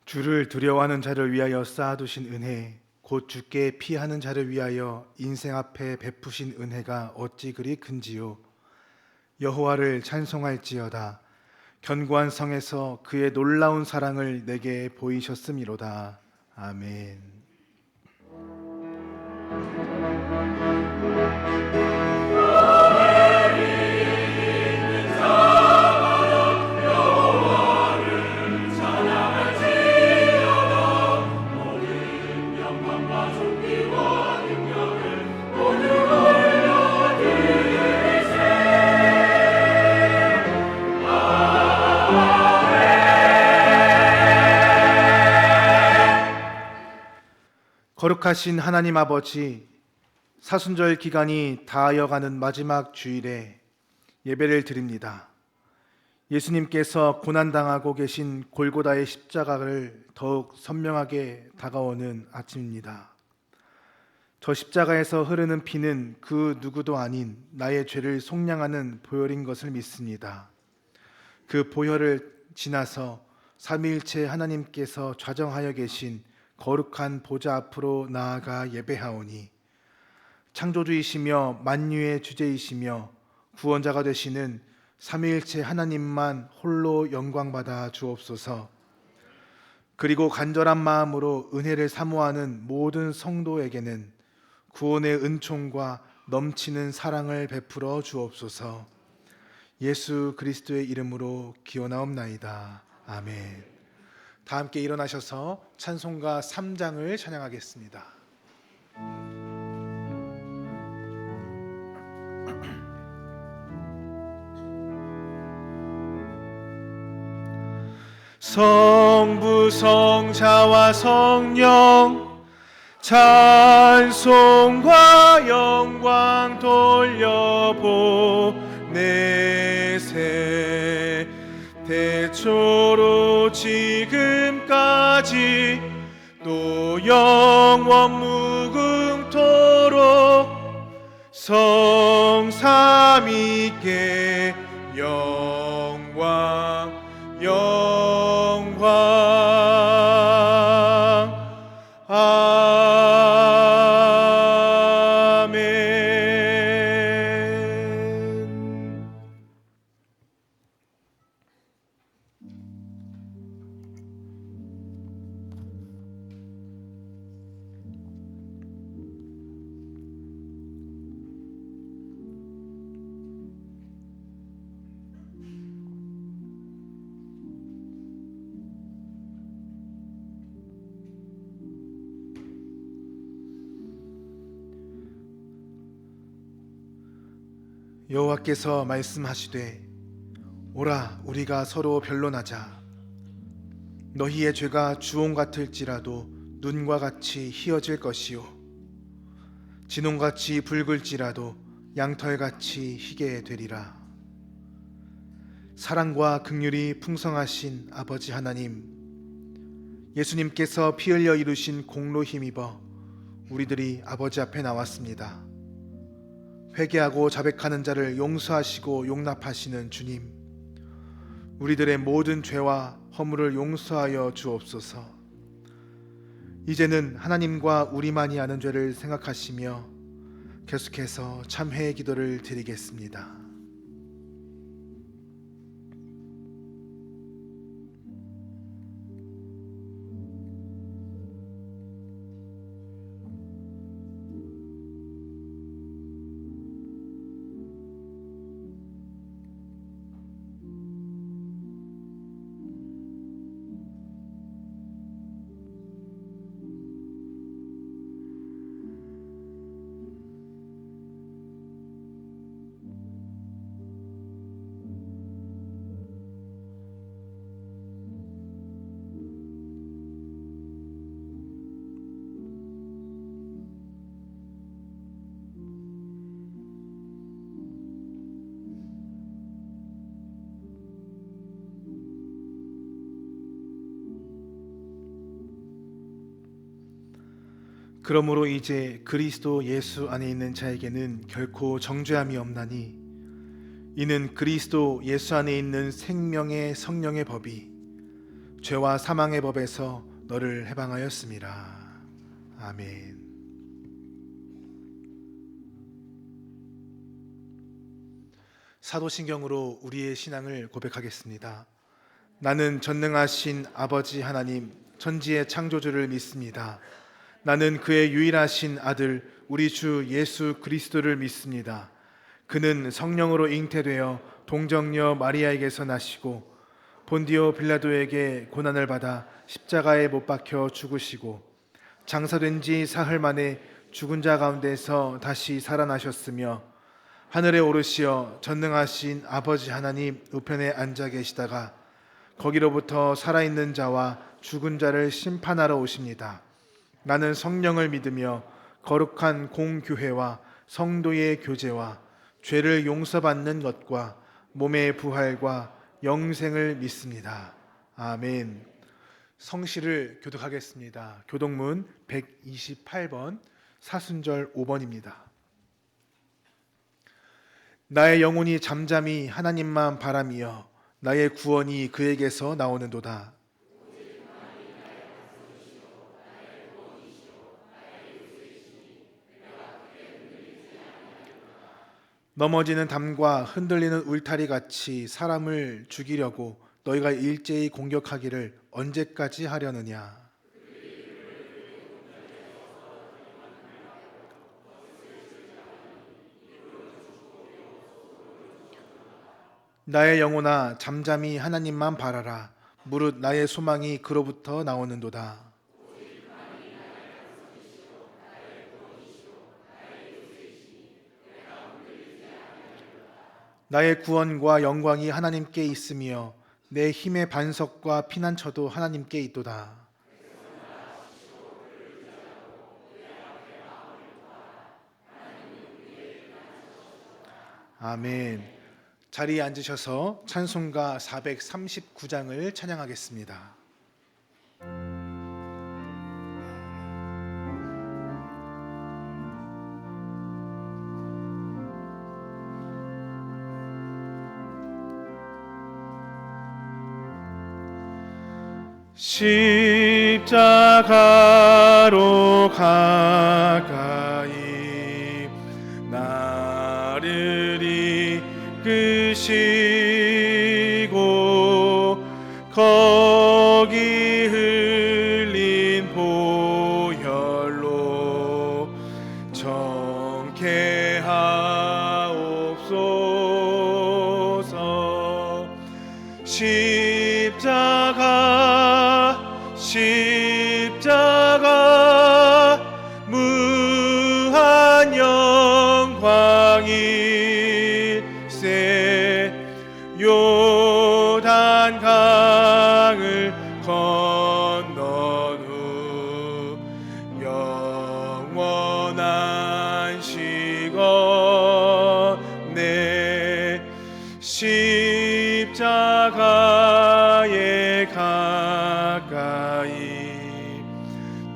주를 두려워하는 자를 위하여 쌓아두신 은혜, 곧 주께 피하는 자를 위하여 인생 앞에 베푸신 은혜가 어찌 그리 큰지요. 여호와를 찬송할지어다. 견고한 성에서 그의 놀라운 사랑을 내게 보이셨음이로다. 아멘. 거룩하신 하나님 아버지, 사순절 기간이 다하여가는 마지막 주일에 예배를 드립니다. 예수님께서 고난당하고 계신 골고다의 십자가를 더욱 선명하게 다가오는 아침입니다. 저 십자가에서 흐르는 피는 그 누구도 아닌 나의 죄를 속량하는 보혈인 것을 믿습니다. 그 보혈을 지나서 삼위일체 하나님께서 좌정하여 계신 거룩한 보좌 앞으로 나아가 예배하오니, 창조주이시며 만유의 주제이시며 구원자가 되시는 삼위일체 하나님만 홀로 영광받아 주옵소서. 그리고 간절한 마음으로 은혜를 사모하는 모든 성도에게는 구원의 은총과 넘치는 사랑을 베풀어 주옵소서. 예수 그리스도의 이름으로 기원하옵나이다. 아멘. 다 함께 일어나셔서 찬송가 3장을 찬양하겠습니다. 성부 성자와 성령 찬송과 영광 돌려보내세. 대초로 지금까지 또 영원 무궁토록 성삼위께 영광 영광. 여호와께서 말씀하시되, 오라 우리가 서로 변론하자. 너희의 죄가 주홍 같을지라도 눈과 같이 희어질 것이요 진홍같이 붉을지라도 양털같이 희게 되리라. 사랑과 긍휼이 풍성하신 아버지 하나님, 예수님께서 피 흘려 이루신 공로 힘입어 우리들이 아버지 앞에 나왔습니다. 회개하고 자백하는 자를 용서하시고 용납하시는 주님, 우리들의 모든 죄와 허물을 용서하여 주옵소서. 이제는 하나님과 우리만이 아는 죄를 생각하시며 계속해서 참회의 기도를 드리겠습니다. 그러므로 이제 그리스도 예수 안에 있는 자에게는 결코 정죄함이 없나니, 이는 그리스도 예수 안에 있는 생명의 성령의 법이 죄와 사망의 법에서 너를 해방하였습니다. 아멘. 사도신경으로 우리의 신앙을 고백하겠습니다. 나는 전능하신 아버지 하나님 천지의 창조주를 믿습니다. 나는 그의 유일하신 아들 우리 주 예수 그리스도를 믿습니다. 그는 성령으로 잉태되어 동정녀 마리아에게서 나시고 본디오 빌라도에게 고난을 받아 십자가에 못 박혀 죽으시고 장사된 지 사흘 만에 죽은 자 가운데서 다시 살아나셨으며 하늘에 오르시어 전능하신 아버지 하나님 우편에 앉아 계시다가 거기로부터 살아있는 자와 죽은 자를 심판하러 오십니다. 나는 성령을 믿으며 거룩한 공교회와 성도의 교제와 죄를 용서받는 것과 몸의 부활과 영생을 믿습니다. 아멘. 성시를 교독하겠습니다. 교독문 128번 사순절 5번입니다. 나의 영혼이 잠잠히 하나님만 바라며 나의 구원이 그에게서 나오는도다. 넘어지는 담과 흔들리는 울타리 같이 사람을 죽이려고 너희가 일제히 공격하기를 언제까지 하려느냐. 나의 영혼아 잠잠히 하나님만 바라라. 무릇 나의 소망이 그로부터 나오는도다. 나의 구원과 영광이 하나님께 있으며 내 힘의 반석과 피난처도 하나님께 있도다. 아멘. 자리에 앉으셔서 찬송가 439장을 찬양하겠습니다. 십자가로 가까이 나를 이끄시고 거기 흘린 보혈로 정케하옵소서. 십자가 무한 영광일세. 요단 강을 건넌 후 영원한 시건에 십자가에 가까이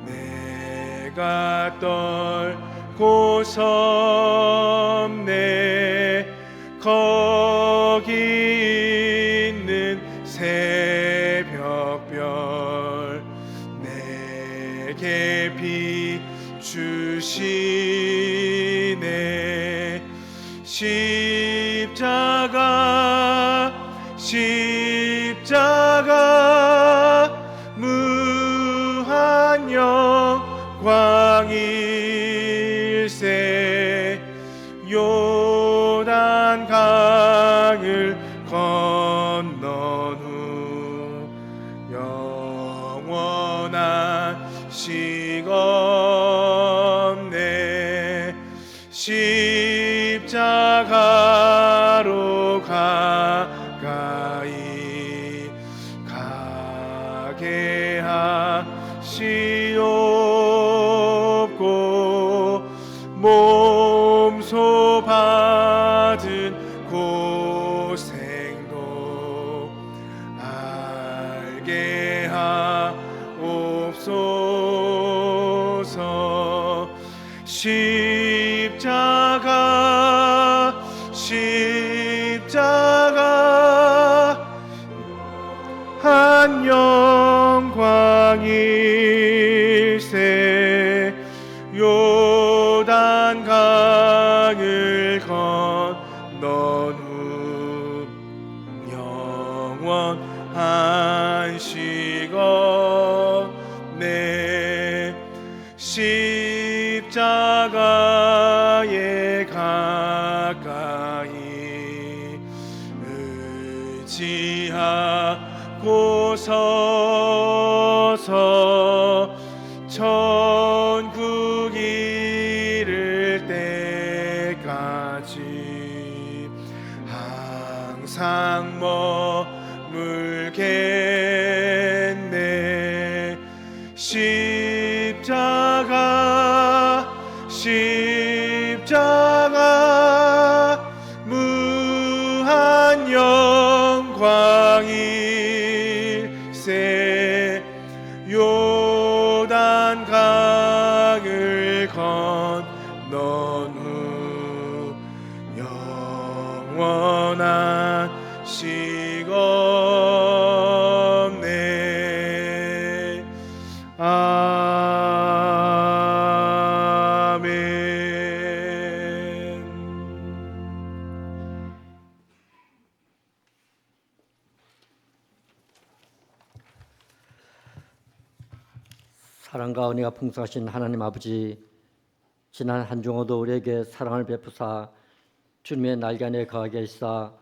내가 떨고 섬네. 거기 있는 새벽별 내게 비추시네. 십자가 무한 영광일세. 요단 강을 건넌 후 영원한 시건에 십자가로 가까이 가게 하시옵고 몸소 받은 고생도 알게 하옵소서. 십자가 한 영 넌 후 영원하시고 내 십자가에 가까이 의지하고 서서 천국 이를 때까지 항상 머물겠네. 십자가 무한 영광일세. 요단 강을 건넌 후 영원하시고 네. 아멘. 사랑과 은혜가 풍성하신 하나님 아버지, 지난 한 주간도 우리에게 사랑을 베푸사 주님의 날개 안에 거하게 하시사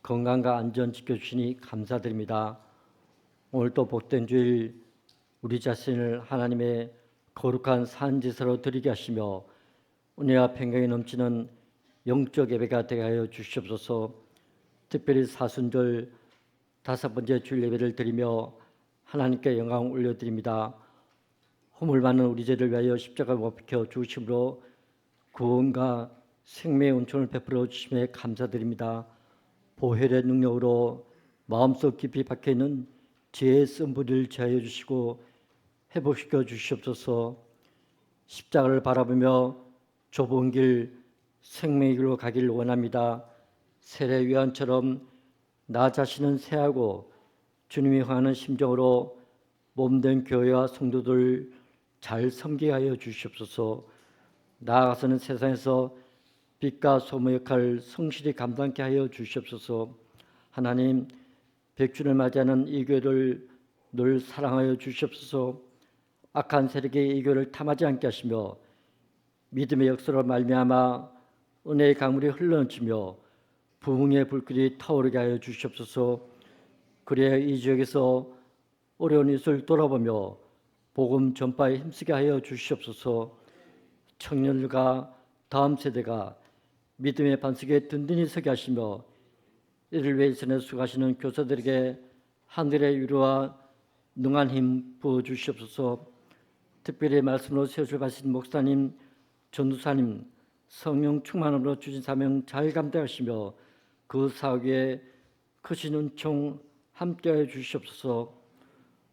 건강과 안전 지켜주시니 감사드립니다. 오늘도 복된 주일 우리 자신을 하나님의 거룩한 산지서로 드리게 하시며 은혜와 평강이 넘치는 영적 예배가 되게 하여 주시옵소서. 특별히 사순절 5번째 주일 예배를 드리며 하나님께 영광 올려드립니다. 허물 많은 우리 죄를 위하여 십자가에 못 박혀 죽으심으로 구원과 생명의 온천을 베풀어 주심에 감사드립니다. 보혈의 능력으로 마음속 깊이 박혀있는 죄의 쓴뿌리를 제하여 주시고 회복시켜 주시옵소서. 십자가를 바라보며 좁은 길 생명의 길로 가기를 원합니다. 세례 요한처럼 나 자신은 새하고 주님이 향하는 심정으로 몸된 교회와 성도들 잘 섬기게 하여 주시옵소서. 나아가서는 세상에서 빛과 소금의 역할을 성실히 감당케 하여 주시옵소서. 하나님, 백주를 맞이하는 이 교회를 늘 사랑하여 주시옵소서. 악한 세력이 이 교회를 탐하지 않게 하시며 믿음의 역사로 말미암아 은혜의 강물이 흘러넘치며 부흥의 불길이 타오르게 하여 주시옵소서. 그래야 이 지역에서 어려운 이웃을 돌아보며 복음 전파에 힘쓰게 하여 주시옵소서. 청년들과 다음 세대가 믿음의 반석에 든든히 서게 하시며 이를 위해 일선에 수고하시는 교사들에게 하늘의 위로와 능한 힘 부어 주시옵소서. 특별히 말씀으로 세우실 하신 목사님, 전도사님, 성령 충만으로 주신 사명 잘 감당하시며 그 사역에 크신 은총 함께하여 주시옵소서.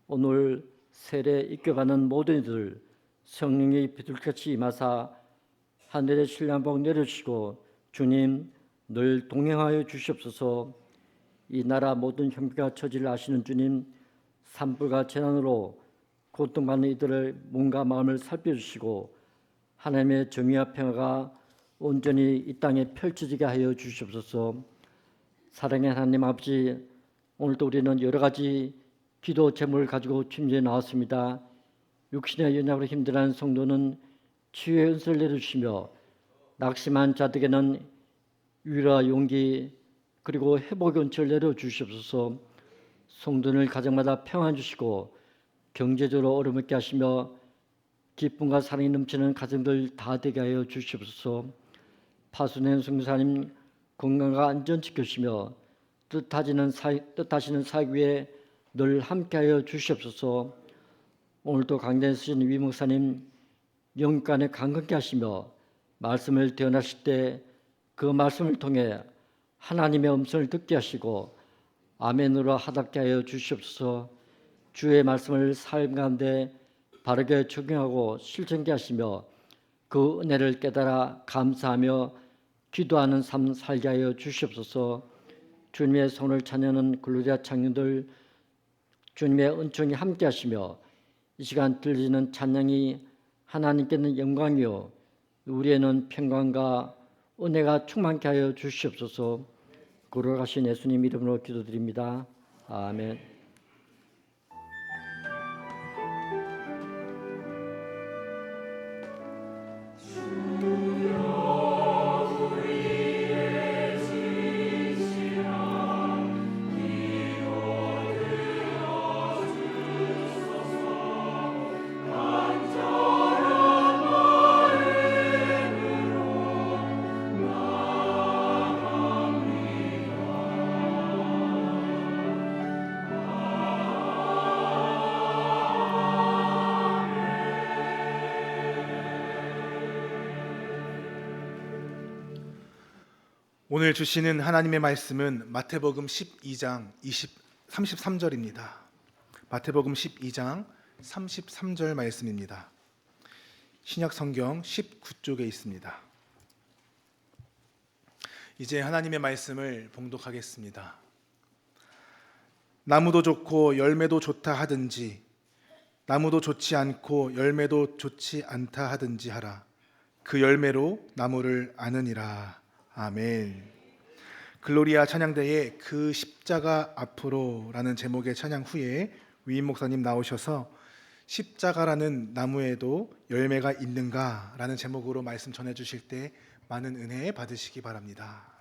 오늘 세례 입교받는 모든 이들 성령이 비둘기같이 임하사 하늘의 신랑복 내려주시고 주님 늘 동행하여 주시옵소서. 이 나라 모든 형편과 처지를 아시는 주님, 산불과 재난으로 고통받는 이들의 몸과 마음을 살펴주시고 하나님의 정의와 평화가 온전히 이 땅에 펼쳐지게 하여 주시옵소서. 사랑의 하나님 아버지, 오늘도 우리는 여러 가지 기도 제목을 가지고 침례에 나왔습니다. 육신의 연약으로 힘들어하는 성도는 치유의 은혜를 내려주시며 낙심한 자들에게는 위로와 용기 그리고 회복의 은혜를 내려주시옵소서. 성도들 가정마다 평안 주시고 경제적으로 어려움 있게 하시며 기쁨과 사랑이 넘치는 가정들 다 되게 하여 주시옵소서. 파수된 성도사님 건강과 안전 지켜주시며 뜻하시는 사역 위에 늘 함께하여 주시옵소서. 오늘도 강단에 서신 위 목사님 영간에 강건케 하시며 말씀을 대언하실 때 그 말씀을 통해 하나님의 음성을 듣게 하시고 아멘으로 하답게 하여 주시옵소서. 주의 말씀을 삶 가운데 바르게 적용하고 실천케 하시며 그 은혜를 깨달아 감사하며 기도하는 삶 살게 하여 주시옵소서. 주님의 손을 찬양하는 글로리아 청년들 주님의 은총이 함께 하시며 이 시간 들리는 찬양이 하나님께는 영광이요 우리에는 평강과 은혜가 충만케 하여 주시옵소서. 거룩하신 예수님 이름으로 기도드립니다. 아멘. 오늘 주시는 하나님의 말씀은 마태복음 12장 33절입니다. 마태복음 12장 33절 말씀입니다. 신약 성경 19쪽에 있습니다. 이제 하나님의 말씀을 봉독하겠습니다. 나무도 좋고 열매도 좋다 하든지 나무도 좋지 않고 열매도 좋지 않다 하든지 하라. 그 열매로 나무를 아느니라. 아멘. 글로리아 찬양대에 그 십자가 앞으로라는 제목의 찬양 후에 위임 목사님 나오셔서 십자가라는 나무에도 열매가 있는가라는 제목으로 말씀 전해 주실 때 많은 은혜 받으시기 바랍니다.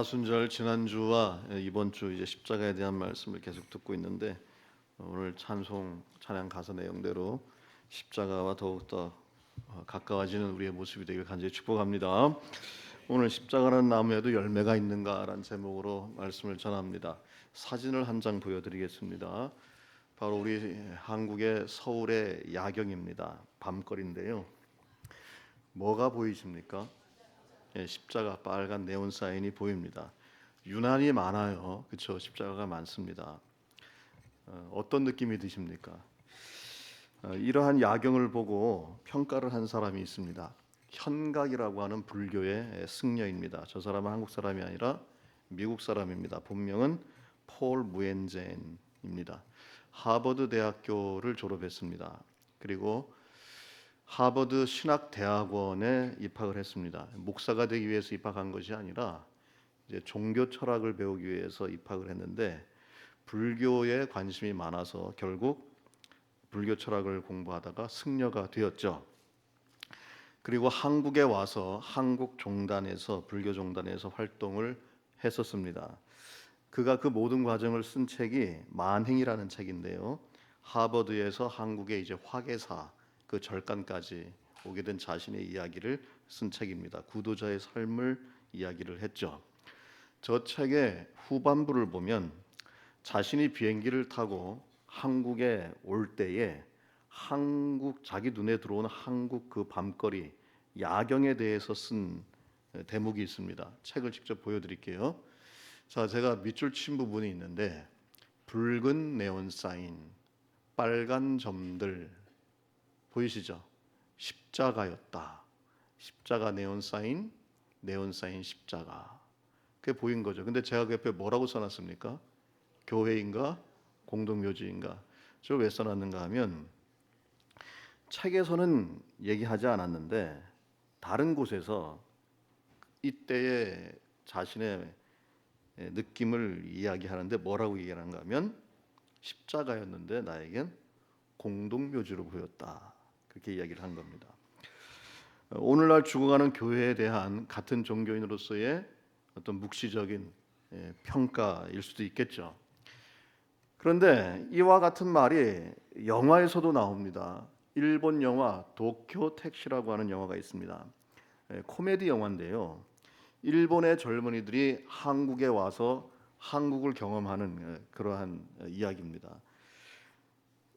사순절 지난주와 이번 주 이제 십자가에 대한 말씀을 계속 듣고 있는데 오늘 찬양 가사 내용대로 십자가와 더욱더 가까워지는 우리의 모습이 되길 간절히 축복합니다. 오늘 십자가라는 나무에도 열매가 있는가라는 제목으로 말씀을 전합니다. 사진을 한 장 보여드리겠습니다. 바로 우리 한국의 서울의 야경입니다. 밤거리인데요. 뭐가 보이십니까? 십자가 빨간 네온 사인이 보입니다. 유난히 많아요. 그렇죠? 십자가가 많습니다. 어떤 느낌이 드십니까? 이러한 야경을 보고 평가를 한 사람이 있습니다. 현각이라고 하는 불교의 승려입니다. 저 사람은 한국 사람이 아니라 미국 사람입니다. 본명은 폴 무엔젠입니다. 하버드 대학교를 졸업했습니다. 그리고 하버드 신학대학원에 입학을 했습니다. 목사가 되기 위해서 입학한 것이 아니라 이제 종교 철학을 배우기 위해서 입학을 했는데 불교에 관심이 많아서 결국 불교 철학을 공부하다가 승려가 되었죠. 그리고 한국에 와서 한국 종단에서 불교 종단에서 활동을 했었습니다. 그가 그 모든 과정을 쓴 책이 만행이라는 책인데요. 하버드에서 한국의 이제 화계사 그 절간까지 오게 된 자신의 이야기를 쓴 책입니다. 구도자의 삶을 이야기를 했죠. 저 책의 후반부를 보면 자신이 비행기를 타고 한국에 올 때에 자기 눈에 들어오는 한국 그 밤거리 야경에 대해서 쓴 대목이 있습니다. 책을 직접 보여드릴게요. 자, 제가 밑줄 친 부분이 있는데 붉은 네온 사인, 빨간 점들 보이시죠? 십자가였다. 십자가 네온 사인 십자가. 그게 보인 거죠. 근데 제가 그 옆에 뭐라고 써놨습니까? 교회인가? 공동묘지인가? 저 왜 써놨는가 하면 책에서는 얘기하지 않았는데 다른 곳에서 이때의 자신의 느낌을 이야기하는데 뭐라고 얘기하는가 하면 십자가였는데 나에겐 공동묘지로 보였다. 그렇게 이야기를 한 겁니다. 오늘날 죽어가는 교회에 대한 같은 종교인으로서의 어떤 묵시적인 평가일 수도 있겠죠. 그런데 이와 같은 말이 영화에서도 나옵니다. 일본 영화 도쿄 택시라고 하는 영화가 있습니다. 코미디 영화인데요. 일본의 젊은이들이 한국에 와서 한국을 경험하는 그러한 이야기입니다.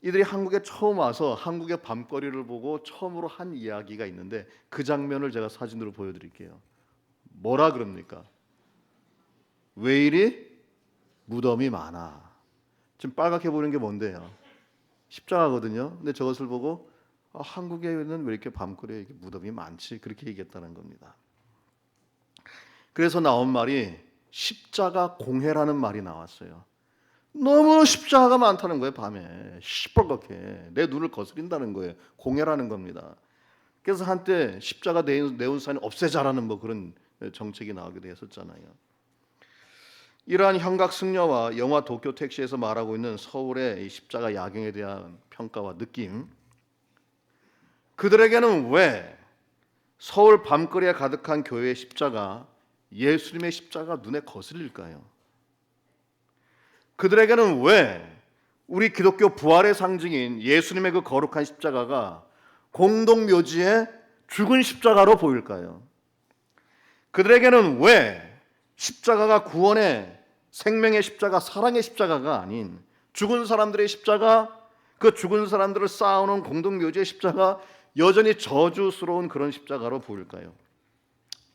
이들이 한국에 처음 와서 한국의 밤거리를 보고 처음으로 한 이야기가 있는데 그 장면을 제가 사진으로 보여드릴게요. 뭐라 그럽니까? 왜 이리 무덤이 많아. 지금 빨갛게 보이는 게 뭔데요? 십자가거든요. 근데 저것을 보고 한국에는 왜 이렇게 밤거리에 이렇게 무덤이 많지? 그렇게 얘기했다는 겁니다. 그래서 나온 말이 십자가 공회라는 말이 나왔어요. 너무 십자가가 많다는 거예요. 밤에 시뻘겋게 내 눈을 거스린다는 거예요. 공회라는 겁니다. 그래서 한때 십자가 네온 사인 없애자라는 뭐 그런 정책이 나오기도 했었잖아요. 이러한 현각 승려와 영화 도쿄 택시에서 말하고 있는 서울의 이 십자가 야경에 대한 평가와 느낌, 그들에게는 왜 서울 밤거리에 가득한 교회의 십자가, 예수님의 십자가 눈에 거슬릴까요? 그들에게는 왜 우리 기독교 부활의 상징인 예수님의 그 거룩한 십자가가 공동묘지에 죽은 십자가로 보일까요? 그들에게는 왜 십자가가 구원의 생명의 십자가, 사랑의 십자가가 아닌 죽은 사람들의 십자가, 그 죽은 사람들을 쌓아오는 공동묘지의 십자가, 여전히 저주스러운 그런 십자가로 보일까요?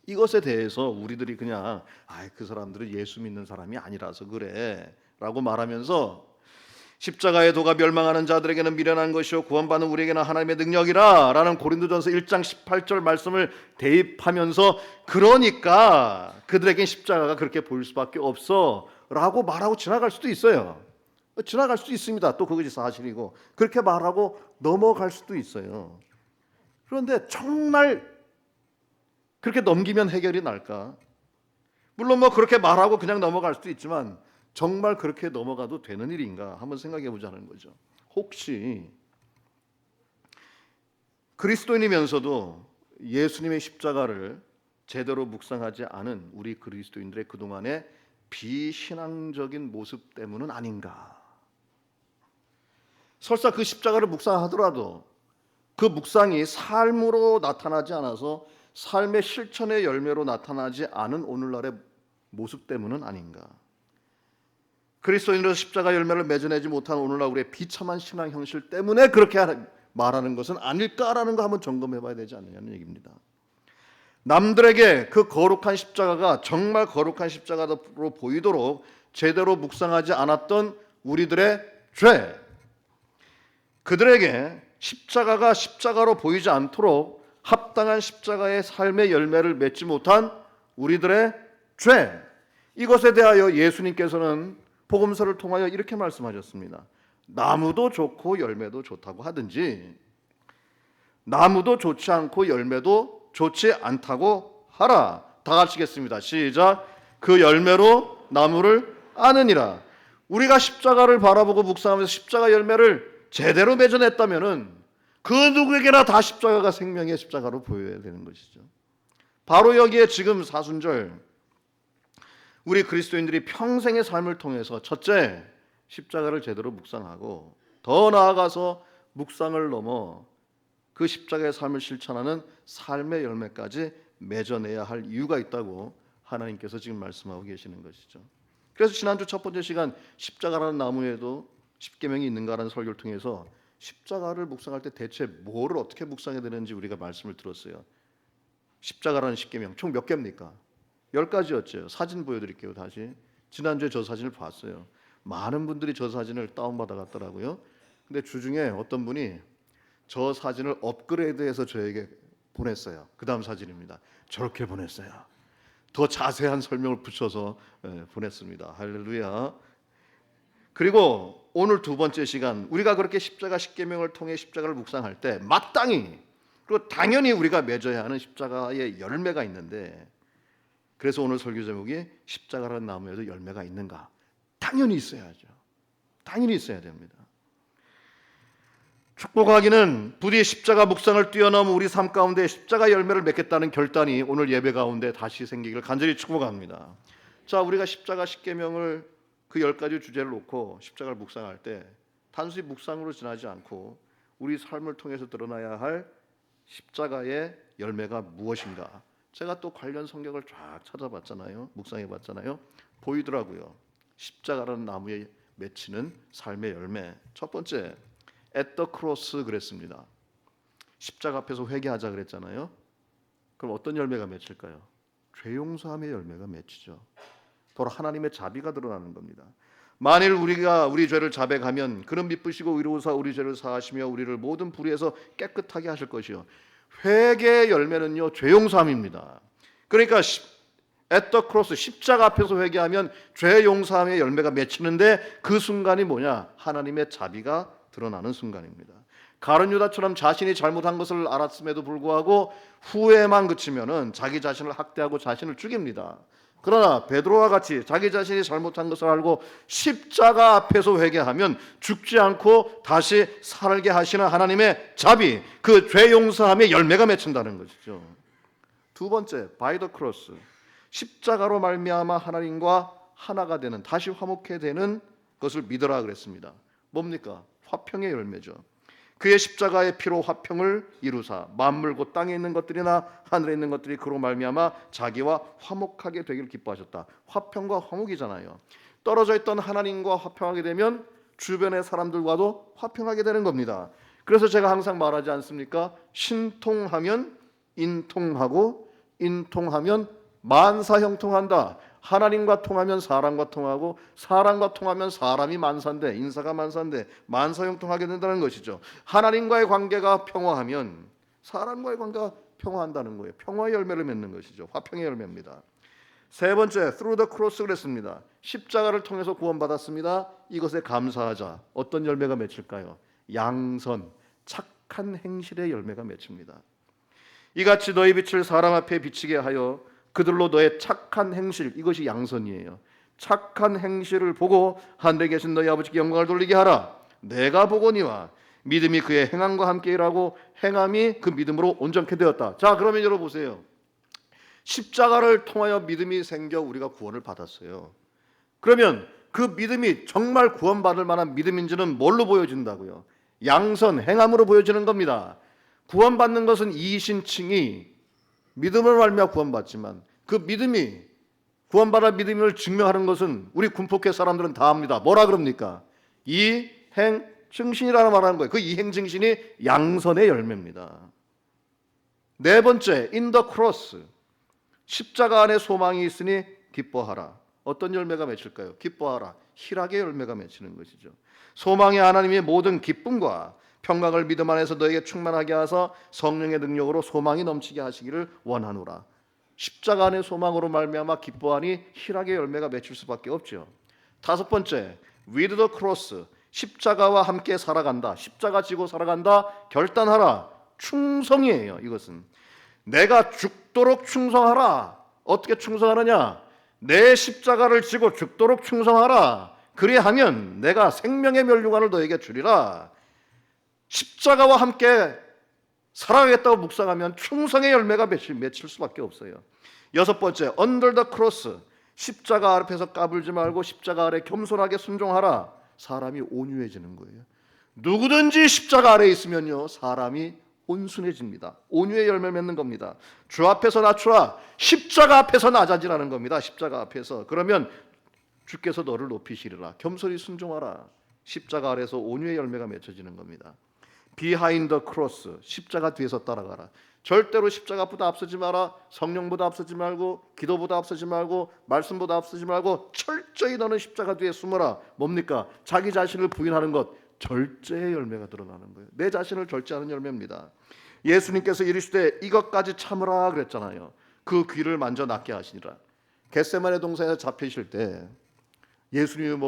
이것에 대해서 우리들이 그냥 그 사람들은 예수 믿는 사람이 아니라서 그래 라고 말하면서 십자가의 도가 멸망하는 자들에게는 미련한 것이요 구원받는 우리에게는 하나님의 능력이라 라는 고린도전서 1장 18절 말씀을 대입하면서 그러니까 그들에겐 십자가가 그렇게 보일 수밖에 없어 라고 말하고 지나갈 수도 있어요. 지나갈 수도 있습니다. 또 그것이 사실이고 그렇게 말하고 넘어갈 수도 있어요. 그런데 정말 그렇게 넘기면 해결이 날까? 물론 뭐 그렇게 말하고 그냥 넘어갈 수도 있지만 정말 그렇게 넘어가도 되는 일인가 한번 생각해 보자는 거죠. 혹시 그리스도인이면서도 예수님의 십자가를 제대로 묵상하지 않은 우리 그리스도인들의 그동안의 비신앙적인 모습 때문은 아닌가. 설사 그 십자가를 묵상하더라도 그 묵상이 삶으로 나타나지 않아서 삶의 실천의 열매로 나타나지 않은 오늘날의 모습 때문은 아닌가. 그리스도인으로서 십자가 열매를 맺어내지 못한 오늘날 우리의 비참한 신앙 형실 때문에 그렇게 말하는 것은 아닐까라는 거 한번 점검해 봐야 되지 않느냐는 얘기입니다. 남들에게 그 거룩한 십자가가 정말 거룩한 십자가로 보이도록 제대로 묵상하지 않았던 우리들의 죄, 그들에게 십자가가 십자가로 보이지 않도록 합당한 십자가의 삶의 열매를 맺지 못한 우리들의 죄, 이것에 대하여 예수님께서는 복음서를 통하여 이렇게 말씀하셨습니다. 나무도 좋고 열매도 좋다고 하든지 나무도 좋지 않고 열매도 좋지 않다고 하라. 다 같이겠습니다. 시작. 그 열매로 나무를 아느니라. 우리가 십자가를 바라보고 묵상하면서 십자가 열매를 제대로 맺어냈다면은 그 누구에게나 다 십자가가 생명의 십자가로 보여야 되는 것이죠. 바로 여기에 지금 사순절 우리 그리스도인들이 평생의 삶을 통해서 첫째, 십자가를 제대로 묵상하고 더 나아가서 묵상을 넘어 그 십자가의 삶을 실천하는 삶의 열매까지 맺어내야 할 이유가 있다고 하나님께서 지금 말씀하고 계시는 것이죠. 그래서 지난주 첫 번째 시간 십자가라는 나무에도 십계명이 있는가라는 설교를 통해서 십자가를 묵상할 때 대체 뭐를 어떻게 묵상해야 되는지 우리가 말씀을 들었어요. 십자가라는 십계명 총 몇 개입니까? 10가지였죠. 사진 보여드릴게요. 다시. 지난주에 저 사진을 봤어요. 많은 분들이 저 사진을 다운받아 갔더라고요. 근데 주중에 어떤 분이 저 사진을 업그레이드해서 저에게 보냈어요. 그 다음 사진입니다. 저렇게 보냈어요. 더 자세한 설명을 붙여서 보냈습니다. 할렐루야. 그리고 오늘 두 번째 시간 우리가 그렇게 십자가 십계명을 통해 십자가를 묵상할 때 마땅히 그리고 당연히 우리가 맺어야 하는 십자가의 열매가 있는데, 그래서 오늘 설교 제목이 십자가라는 나무에도 열매가 있는가? 당연히 있어야죠. 당연히 있어야 됩니다. 축복하기는 부디 십자가 묵상을 뛰어넘은 우리 삶 가운데 십자가 열매를 맺겠다는 결단이 오늘 예배 가운데 다시 생기기를 간절히 축복합니다. 자, 우리가 십자가 십계명을 그 10가지 주제를 놓고 십자가를 묵상할 때 단순히 묵상으로 지나지 않고 우리 삶을 통해서 드러나야 할 십자가의 열매가 무엇인가? 제가 또 관련 성경을 쫙 찾아봤잖아요. 묵상해봤잖아요. 보이더라고요. 십자가라는 나무에 맺히는 삶의 열매. 첫 번째, at the cross 그랬습니다. 십자가 앞에서 회개하자 그랬잖아요. 그럼 어떤 열매가 맺힐까요? 죄 용서함의 열매가 맺히죠. 바로 하나님의 자비가 드러나는 겁니다. 만일 우리가 우리 죄를 자백하면 그는 미쁘시고 의로우사 우리 죄를 사하시며 우리를 모든 불의에서 깨끗하게 하실 것이요. 회개의 열매는요, 죄 용서함입니다. 그러니까 at the cross 십자가 앞에서 회개하면 죄 용서함의 열매가 맺히는데 그 순간이 뭐냐? 하나님의 자비가 드러나는 순간입니다. 가룟 유다처럼 자신이 잘못한 것을 알았음에도 불구하고 후회만 그치면은 자기 자신을 학대하고 자신을 죽입니다. 그러나 베드로와 같이 자기 자신이 잘못한 것을 알고 십자가 앞에서 회개하면 죽지 않고 다시 살게 하시는 하나님의 자비, 그 죄 용서함의 열매가 맺힌다는 것이죠. 두 번째, by the cross. 십자가로 말미암아 하나님과 하나가 되는, 다시 화목해 되는 것을 믿어라 그랬습니다. 뭡니까? 화평의 열매죠. 그의 십자가의 피로 화평을 이루사 만물 곧 땅에 있는 것들이나 하늘에 있는 것들이 그로 말미암아 자기와 화목하게 되기를 기뻐하셨다. 화평과 화목이잖아요. 떨어져 있던 하나님과 화평하게 되면 주변의 사람들과도 화평하게 되는 겁니다. 그래서 제가 항상 말하지 않습니까? 신통하면 인통하고 인통하면 만사형통한다. 하나님과 통하면 사람과 통하고 사람과 통하면 사람이 만사인데 인사가 만사인데 만사형통하게 된다는 것이죠. 하나님과의 관계가 평화하면 사람과의 관계가 평화한다는 거예요. 평화의 열매를 맺는 것이죠. 화평의 열매입니다. 세 번째, through the cross 그랬습니다. 십자가를 통해서 구원받았습니다. 이것에 감사하자. 어떤 열매가 맺힐까요? 양선, 착한 행실의 열매가 맺힙니다. 이같이 너희 빛을 사람 앞에 비치게 하여 그들로 너의 착한 행실, 이것이 양선이에요. 착한 행실을 보고 하늘에 계신 너희 아버지께 영광을 돌리게 하라. 내가 보거니와 믿음이 그의 행함과 함께 일하고 행함이 그 믿음으로 온전케 되었다. 자, 그러면 여러분 보세요. 십자가를 통하여 믿음이 생겨 우리가 구원을 받았어요. 그러면 그 믿음이 정말 구원받을 만한 믿음인지는 뭘로 보여진다고요? 양선, 행함으로 보여지는 겁니다. 구원받는 것은 이신칭이 믿음을 말미암아 구원받지만 그 믿음이 구원받아 믿음을 증명하는 것은 우리 군폭회 사람들은 다 합니다. 뭐라 그럽니까? 이행증신이라는 말하는 거예요. 그 이행증신이 양선의 열매입니다. 네 번째, in the cross. 십자가 안에 소망이 있으니 기뻐하라. 어떤 열매가 맺힐까요? 기뻐하라. 희락의 열매가 맺히는 것이죠. 소망이 하나님의 모든 기쁨과 평강을 믿음 안에서 너에게 충만하게 하사 성령의 능력으로 소망이 넘치게 하시기를 원하노라. 십자가 안의 소망으로 말미암아 기뻐하니 희락의 열매가 맺힐 수밖에 없죠. 다섯 번째, with the cross. 십자가와 함께 살아간다. 십자가 지고 살아간다. 결단하라. 충성이에요. 이것은 내가 죽도록 충성하라. 어떻게 충성하느냐? 내 십자가를 지고 죽도록 충성하라. 그리하면 내가 생명의 면류관을 너에게 주리라. 십자가와 함께 살아가겠다고 묵상하면 충성의 열매가 맺힐 수밖에 없어요. 여섯 번째, under the cross. 십자가 앞에서 까불지 말고 십자가 아래 겸손하게 순종하라. 사람이 온유해지는 거예요. 누구든지 십자가 아래 있으면요, 사람이 온순해집니다. 온유의 열매 맺는 겁니다. 주 앞에서 낮추라. 십자가 앞에서 낮아지라는 겁니다. 십자가 앞에서. 그러면 주께서 너를 높이시리라. 겸손히 순종하라. 십자가 아래서 온유의 열매가 맺혀지는 겁니다. Behind the cross. 십자가 뒤에서 따라가라. 절대로 십자가보다 앞서지 마라. 성령보다 앞서지 말고, 기도보다 앞서지 말고, 말씀보다 앞서지 말고, 철저히 너는 십자가 뒤에 숨어라. 뭡니까? 자기 자신을 부인하는 것, 절제의 열매가 드러나는 거예요. 내 자신을 절제하는 열매입니다. 예수님께서 이르시되 이것까지 참으라 그랬잖아요. 그 귀를 만져 낫게 하시니라. 겟세마네 동산에서 잡히실 때 예수님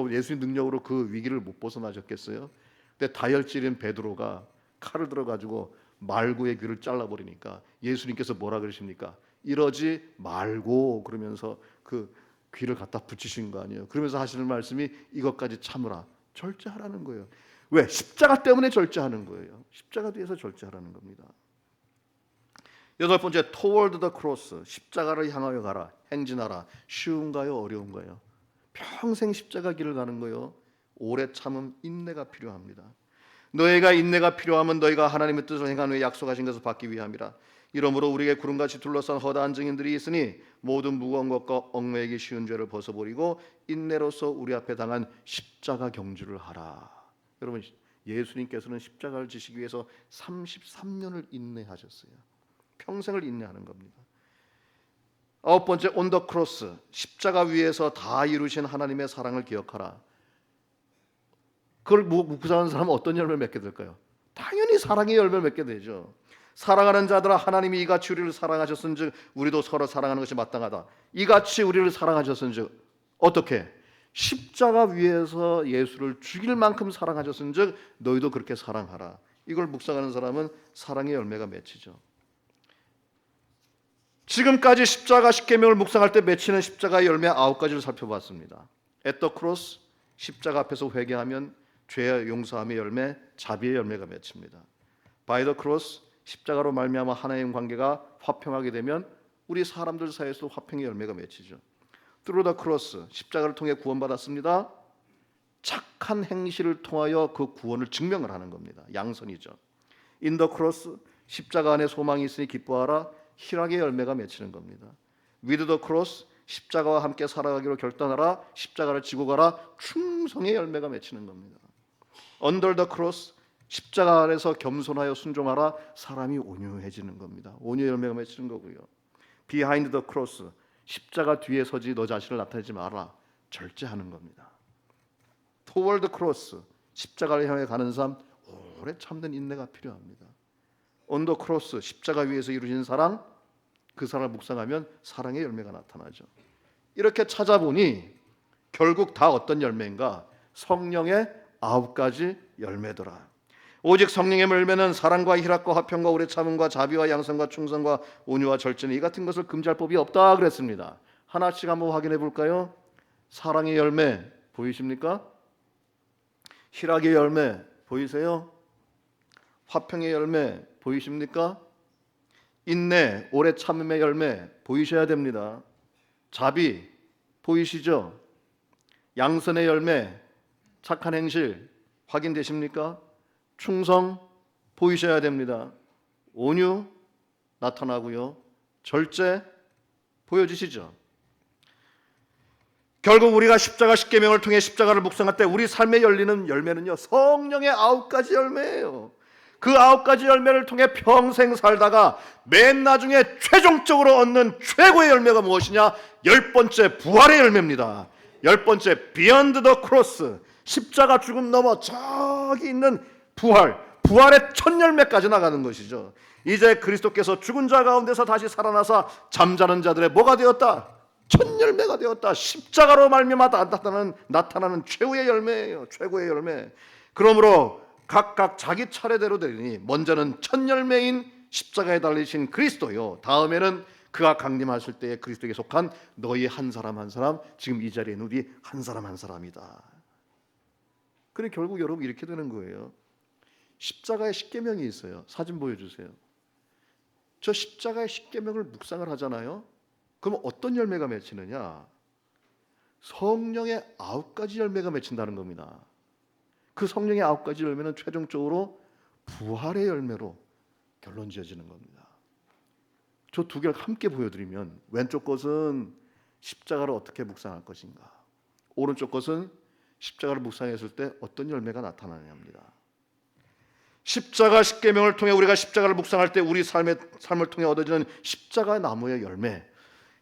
능력으로 그 위기를 못 벗어나셨겠어요? 근데 다혈질인 베드로가 칼을 들어가지고 말고의 귀를 잘라버리니까 예수님께서 뭐라 그러십니까? 이러지 말고 그러면서 그 귀를 갖다 붙이신 거 아니에요? 그러면서 하시는 말씀이 이것까지 참으라. 절제하라는 거예요. 왜? 십자가 때문에 절제하는 거예요. 십자가 뒤에서 절제하라는 겁니다. 여덟 번째, toward the cross. 십자가를 향하여 가라. 행진하라. 쉬운가요? 어려운가요? 평생 십자가 길을 가는 거요. 오래 참음, 인내가 필요합니다. 너희가 인내가 필요하면 너희가 하나님의 뜻을 행한 후에 약속하신 것을 받기 위함이라. 이러므로 우리에게 구름같이 둘러싼 허다한 증인들이 있으니 모든 무거운 것과 얽매이기 쉬운 죄를 벗어버리고 인내로서 우리 앞에 당한 십자가 경주를 하라. 여러분, 예수님께서는 십자가를 지시기 위해서 33년을 인내하셨어요. 평생을 인내하는 겁니다. 아홉 번째, on the cross. 십자가 위에서 다 이루신 하나님의 사랑을 기억하라. 그걸 묵상하는 사람은 어떤 열매를 맺게 될까요? 당연히 사랑의 열매를 맺게 되죠. 사랑하는 자들아, 하나님이 이같이 우리를 사랑하셨은즉 우리도 서로 사랑하는 것이 마땅하다. 이같이 우리를 사랑하셨은즉 어떻게? 십자가 위에서 예수를 죽일 만큼 사랑하셨은즉 너희도 그렇게 사랑하라. 이걸 묵상하는 사람은 사랑의 열매가 맺히죠. 지금까지 십자가 십계명을 묵상할 때 맺히는 십자가의 열매 9가지를 살펴봤습니다. at the cross. 십자가 앞에서 회개하면 죄의 용서함의 열매, 자비의 열매가 맺힙니다. by the cross. 십자가로 말미암아 하나님 관계가 화평하게 되면 우리 사람들 사이에서도 화평의 열매가 맺히죠. through the cross. 십자가를 통해 구원받았습니다. 착한 행실을 통하여 그 구원을 증명을 하는 겁니다. 양선이죠. in the cross. 십자가 안에 소망이 있으니 기뻐하라. 희락의 열매가 맺히는 겁니다. with the cross. 십자가와 함께 살아가기로 결단하라. 십자가를 지고 가라. 충성의 열매가 맺히는 겁니다. under the cross. 십자가 아래서 겸손하여 순종하라. 사람이 온유해지는 겁니다. 온유의 열매가 맺히는 거고요. behind the cross. 십자가 뒤에 서지 너 자신을 나타내지 마라. 절제하는 겁니다. toward the cross. 십자가를 향해 가는 삶, 오래 참된 인내가 필요합니다. on the cross. 십자가 위에서 이루어진 사랑, 그 사랑을 묵상하면 사랑의 열매가 나타나죠. 이렇게 찾아보니 결국 다 어떤 열매인가? 성령의 9가지 열매더라. 오직 성령의 열매는 사랑과 희락과 화평과 오래 참음과 자비와 양선과 충성과 온유와 절제는 이 같은 것을 금지할 법이 없다 그랬습니다. 하나씩 한번 확인해 볼까요? 사랑의 열매 보이십니까? 희락의 열매 보이세요? 화평의 열매 보이십니까? 인내, 오래 참음의 열매 보이셔야 됩니다. 자비 보이시죠? 양선의 열매, 착한 행실 확인되십니까? 충성 보이셔야 됩니다. 온유 나타나고요. 절제 보여지시죠? 결국 우리가 십자가 십계명을 통해 십자가를 묵상할 때 우리 삶에 열리는 열매는요, 성령의 9가지 열매예요. 그 9가지 열매를 통해 평생 살다가 맨 나중에 최종적으로 얻는 최고의 열매가 무엇이냐? 10번째 부활의 열매입니다. 10번째 Beyond the Cross, 십자가 죽음 넘어 저기 있는 부활의 첫 열매까지 나가는 것이죠. 이제 그리스도께서 죽은 자 가운데서 다시 살아나사 잠자는 자들의 뭐가 되었다? 첫 열매가 되었다. 십자가로 말미암아 나타나는 최후의 열매예요. 최고의 열매. 그러므로 각각 자기 차례대로 되리니 먼저는 첫 열매인 십자가에 달리신 그리스도요, 다음에는 그가 강림하실 때에 그리스도에게 속한 너희 한 사람 한 사람, 지금 이 자리에 있는 우리 한 사람 한 사람이다. 그래 결국 여러분 이렇게 되는 거예요. 십자가의 십계명이 있어요. 사진 보여주세요. 저 십자가의 십계명을 묵상을 하잖아요. 그럼 어떤 열매가 맺히느냐? 성령의 9가지 열매가 맺힌다는 겁니다. 그 성령의 9가지 열매는 최종적으로 부활의 열매로 결론 지어지는 겁니다. 저 두 개를 함께 보여드리면, 왼쪽 것은 십자가를 어떻게 묵상할 것인가, 오른쪽 것은 십자가를 묵상했을 때 어떤 열매가 나타나냐 합니다. 십자가 십계명을 통해 우리가 십자가를 묵상할 때 우리 삶을 통해 얻어지는 십자가 나무의 열매,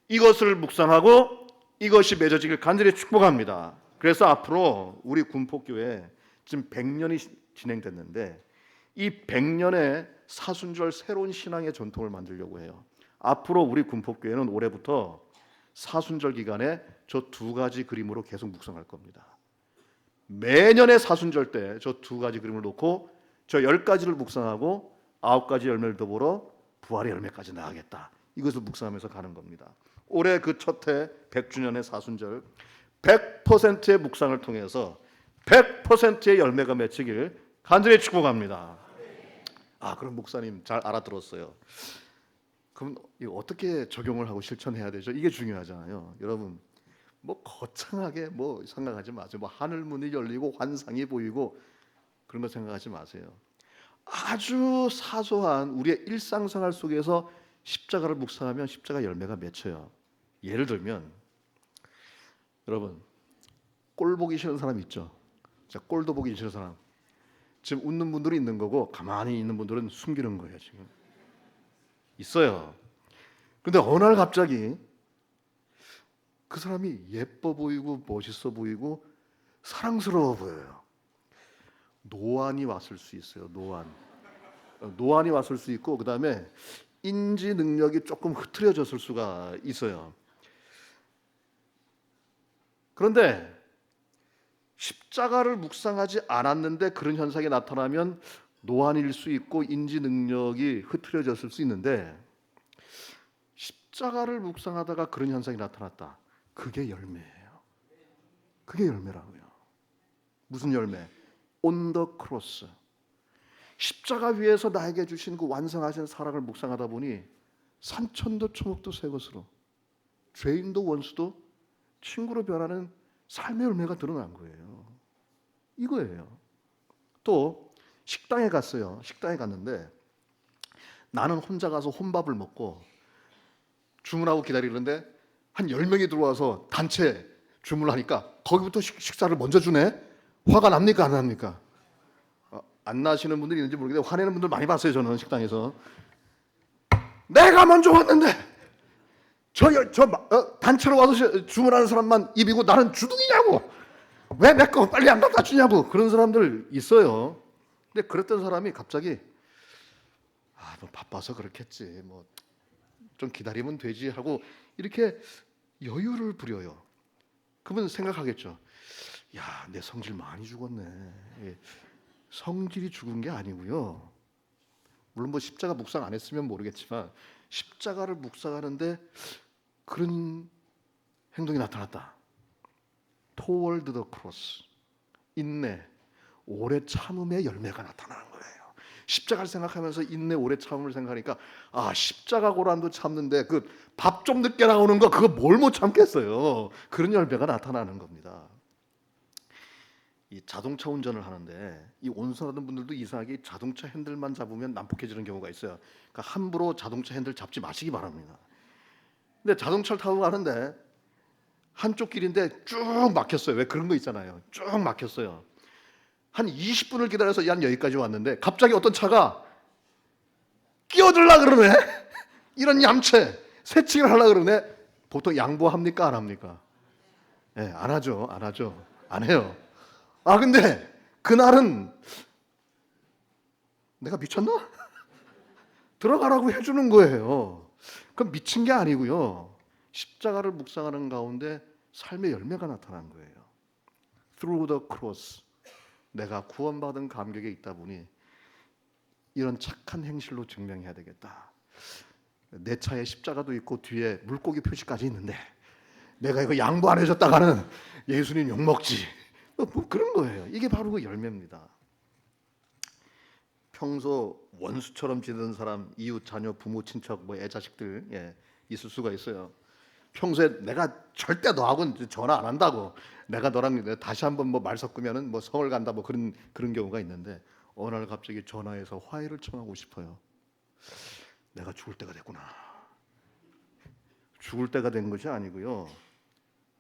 이것을 묵상하고 이것이 맺어지길 간절히 축복합니다. 그래서 앞으로 우리 군포교회 지금 100년이 진행됐는데 이 100년의 사순절 새로운 신앙의 전통을 만들려고 해요. 앞으로 우리 군포교회는 올해부터 사순절 기간에 저 2가지 그림으로 계속 묵상할 겁니다. 매년의 사순절 때 저 2가지 그림을 놓고 저 10가지를 묵상하고 9가지 열매를 더불어 부활의 열매까지 나가겠다. 이것을 묵상하면서 가는 겁니다. 올해 그 첫해 100주년의 사순절 100%의 묵상을 통해서 100%의 열매가 맺히길 간절히 축복합니다. 그럼 목사님 잘 알아들었어요. 그럼 이거 어떻게 적용을 하고 실천해야 되죠? 이게 중요하잖아요. 여러분 뭐 거창하게 뭐 생각하지 마세요. 뭐 하늘 문이 열리고 환상이 보이고 그런 거 생각하지 마세요. 아주 사소한 우리의 일상생활 속에서 십자가를 묵상하면 십자가 열매가 맺혀요. 예를 들면 여러분 꼴 보기 싫은 사람 있죠? 자, 꼴도 보기 싫은 사람. 지금 웃는 분들이 있는 거고 가만히 있는 분들은 숨기는 거예요. 지금 있어요. 그런데 어느 날 갑자기 그 사람이 예뻐 보이고 멋있어 보이고 사랑스러워 보여요. 노안이 왔을 수 있어요. 노안이 왔을 수 있고, 그 다음에 인지 능력이 조금 흐트러졌을 수가 있어요. 그런데 십자가를 묵상하지 않았는데 그런 현상이 나타나면 노안일 수 있고 인지 능력이 흐트러졌을 수 있는데, 십자가를 묵상하다가 그런 현상이 나타났다. 그게 열매예요. 그게 열매라고요. 무슨 열매? On the cross. 십자가 위에서 나에게 주신 그 완성하신 사랑을 묵상하다 보니 산천도 초목도 새 것으로, 죄인도 원수도 친구로 변하는 삶의 열매가 드러난 거예요. 이거예요. 또 식당에 갔어요. 식당에 갔는데 나는 혼자 가서 혼밥을 먹고 주문하고 기다리는데 한 10명이 들어와서 단체 주문을 하니까 거기부터 식사를 먼저 주네. 화가 납니까 안 납니까? 안 나시는 분들이 있는지 모르겠는데 화내는 분들 많이 봤어요. 저는 식당에서 내가 먼저 왔는데 단체로 와서 주문하는 사람만 입이고 나는 주둥이냐고, 왜 내 거 빨리 안 갖다 주냐고, 그런 사람들 있어요. 근데 그랬던 사람이 갑자기 뭐 바빠서 그렇겠지, 뭐 좀 기다리면 되지 하고 이렇게 여유를 부려요. 그러면 생각하겠죠. 야, 내 성질 많이 죽었네. 성질이 죽은 게 아니고요. 물론 뭐 십자가 묵상 안 했으면 모르겠지만 십자가를 묵상하는데 그런 행동이 나타났다. Toward the cross. 인내, 오래 참음의 열매가 나타나는 거예요. 십자가를 생각하면서 인내 오래 참음을 생각하니까 십자가 고난도 참는데 그 밥 좀 늦게 나오는 거 그거 뭘 못 참겠어요. 그런 열매가 나타나는 겁니다. 이 자동차 운전을 하는데 이 운전하는 분들도 이상하게 자동차 핸들만 잡으면 난폭해지는 경우가 있어요. 그러니까 함부로 자동차 핸들 잡지 마시기 바랍니다. 근데 자동차를 타고 가는데 한쪽 길인데 쭉 막혔어요. 왜 그런 거 있잖아요. 쭉 막혔어요. 한 20분을 기다려서 한 여기까지 왔는데 갑자기 어떤 차가 끼어들라 그러네. 이런 얌체 새치기를 하려 그러네. 보통 양보합니까 안 합니까? 안 하죠. 안 해요. 근데 그날은 내가 미쳤나? 들어가라고 해주는 거예요. 그럼 미친 게 아니고요. 십자가를 묵상하는 가운데 삶의 열매가 나타난 거예요. Through the cross. 내가 구원받은 감격에 있다 보니 이런 착한 행실로 증명해야 되겠다. 내 차에 십자가도 있고 뒤에 물고기 표시까지 있는데 내가 이거 양보 안 해줬다가는 예수님 욕먹지. 뭐 그런 거예요. 이게 바로 그 열매입니다. 평소 원수처럼 지내던 사람, 이웃, 자녀, 부모, 친척, 애 자식들 있을 수가 있어요. 평소에 내가 절대 너하고는 전화 안 한다고, 내가 너랑 다시 한번 말 섞으면은 성을 간다 그런 경우가 있는데 어느 날 갑자기 전화해서 화해를 청하고 싶어요. 내가 죽을 때가 됐구나. 죽을 때가 된 것이 아니고요.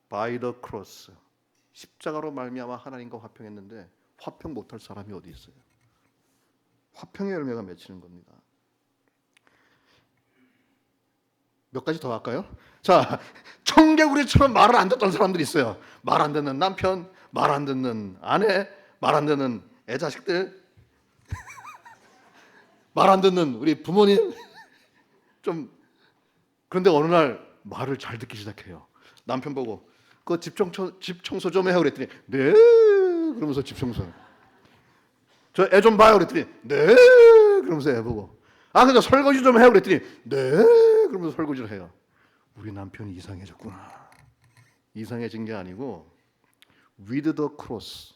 By the cross. 십자가로 말미암아 하나님과 화평했는데 화평 못할 사람이 어디 있어요? 화평의 열매가 맺히는 겁니다. 몇 가지 더 할까요? 자, 청개구리처럼 말을 안 듣던 사람들이 있어요. 말 안 듣는 남편, 말 안 듣는 아내, 말 안 듣는 애자식들, 말 안 듣는 우리 부모님. 그런데 어느 날 말을 잘 듣기 시작해요. 남편 보고 그 집 청소 좀 해요 그랬더니 네 그러면서 집 청소. 저 애 좀 봐요 그랬더니 네 그러면서 애 보고. 근데 설거지 좀 해요 그랬더니 네 그러면서 설거지를 해요. 우리 남편이 이상해졌구나. 이상해진 게 아니고 with the cross,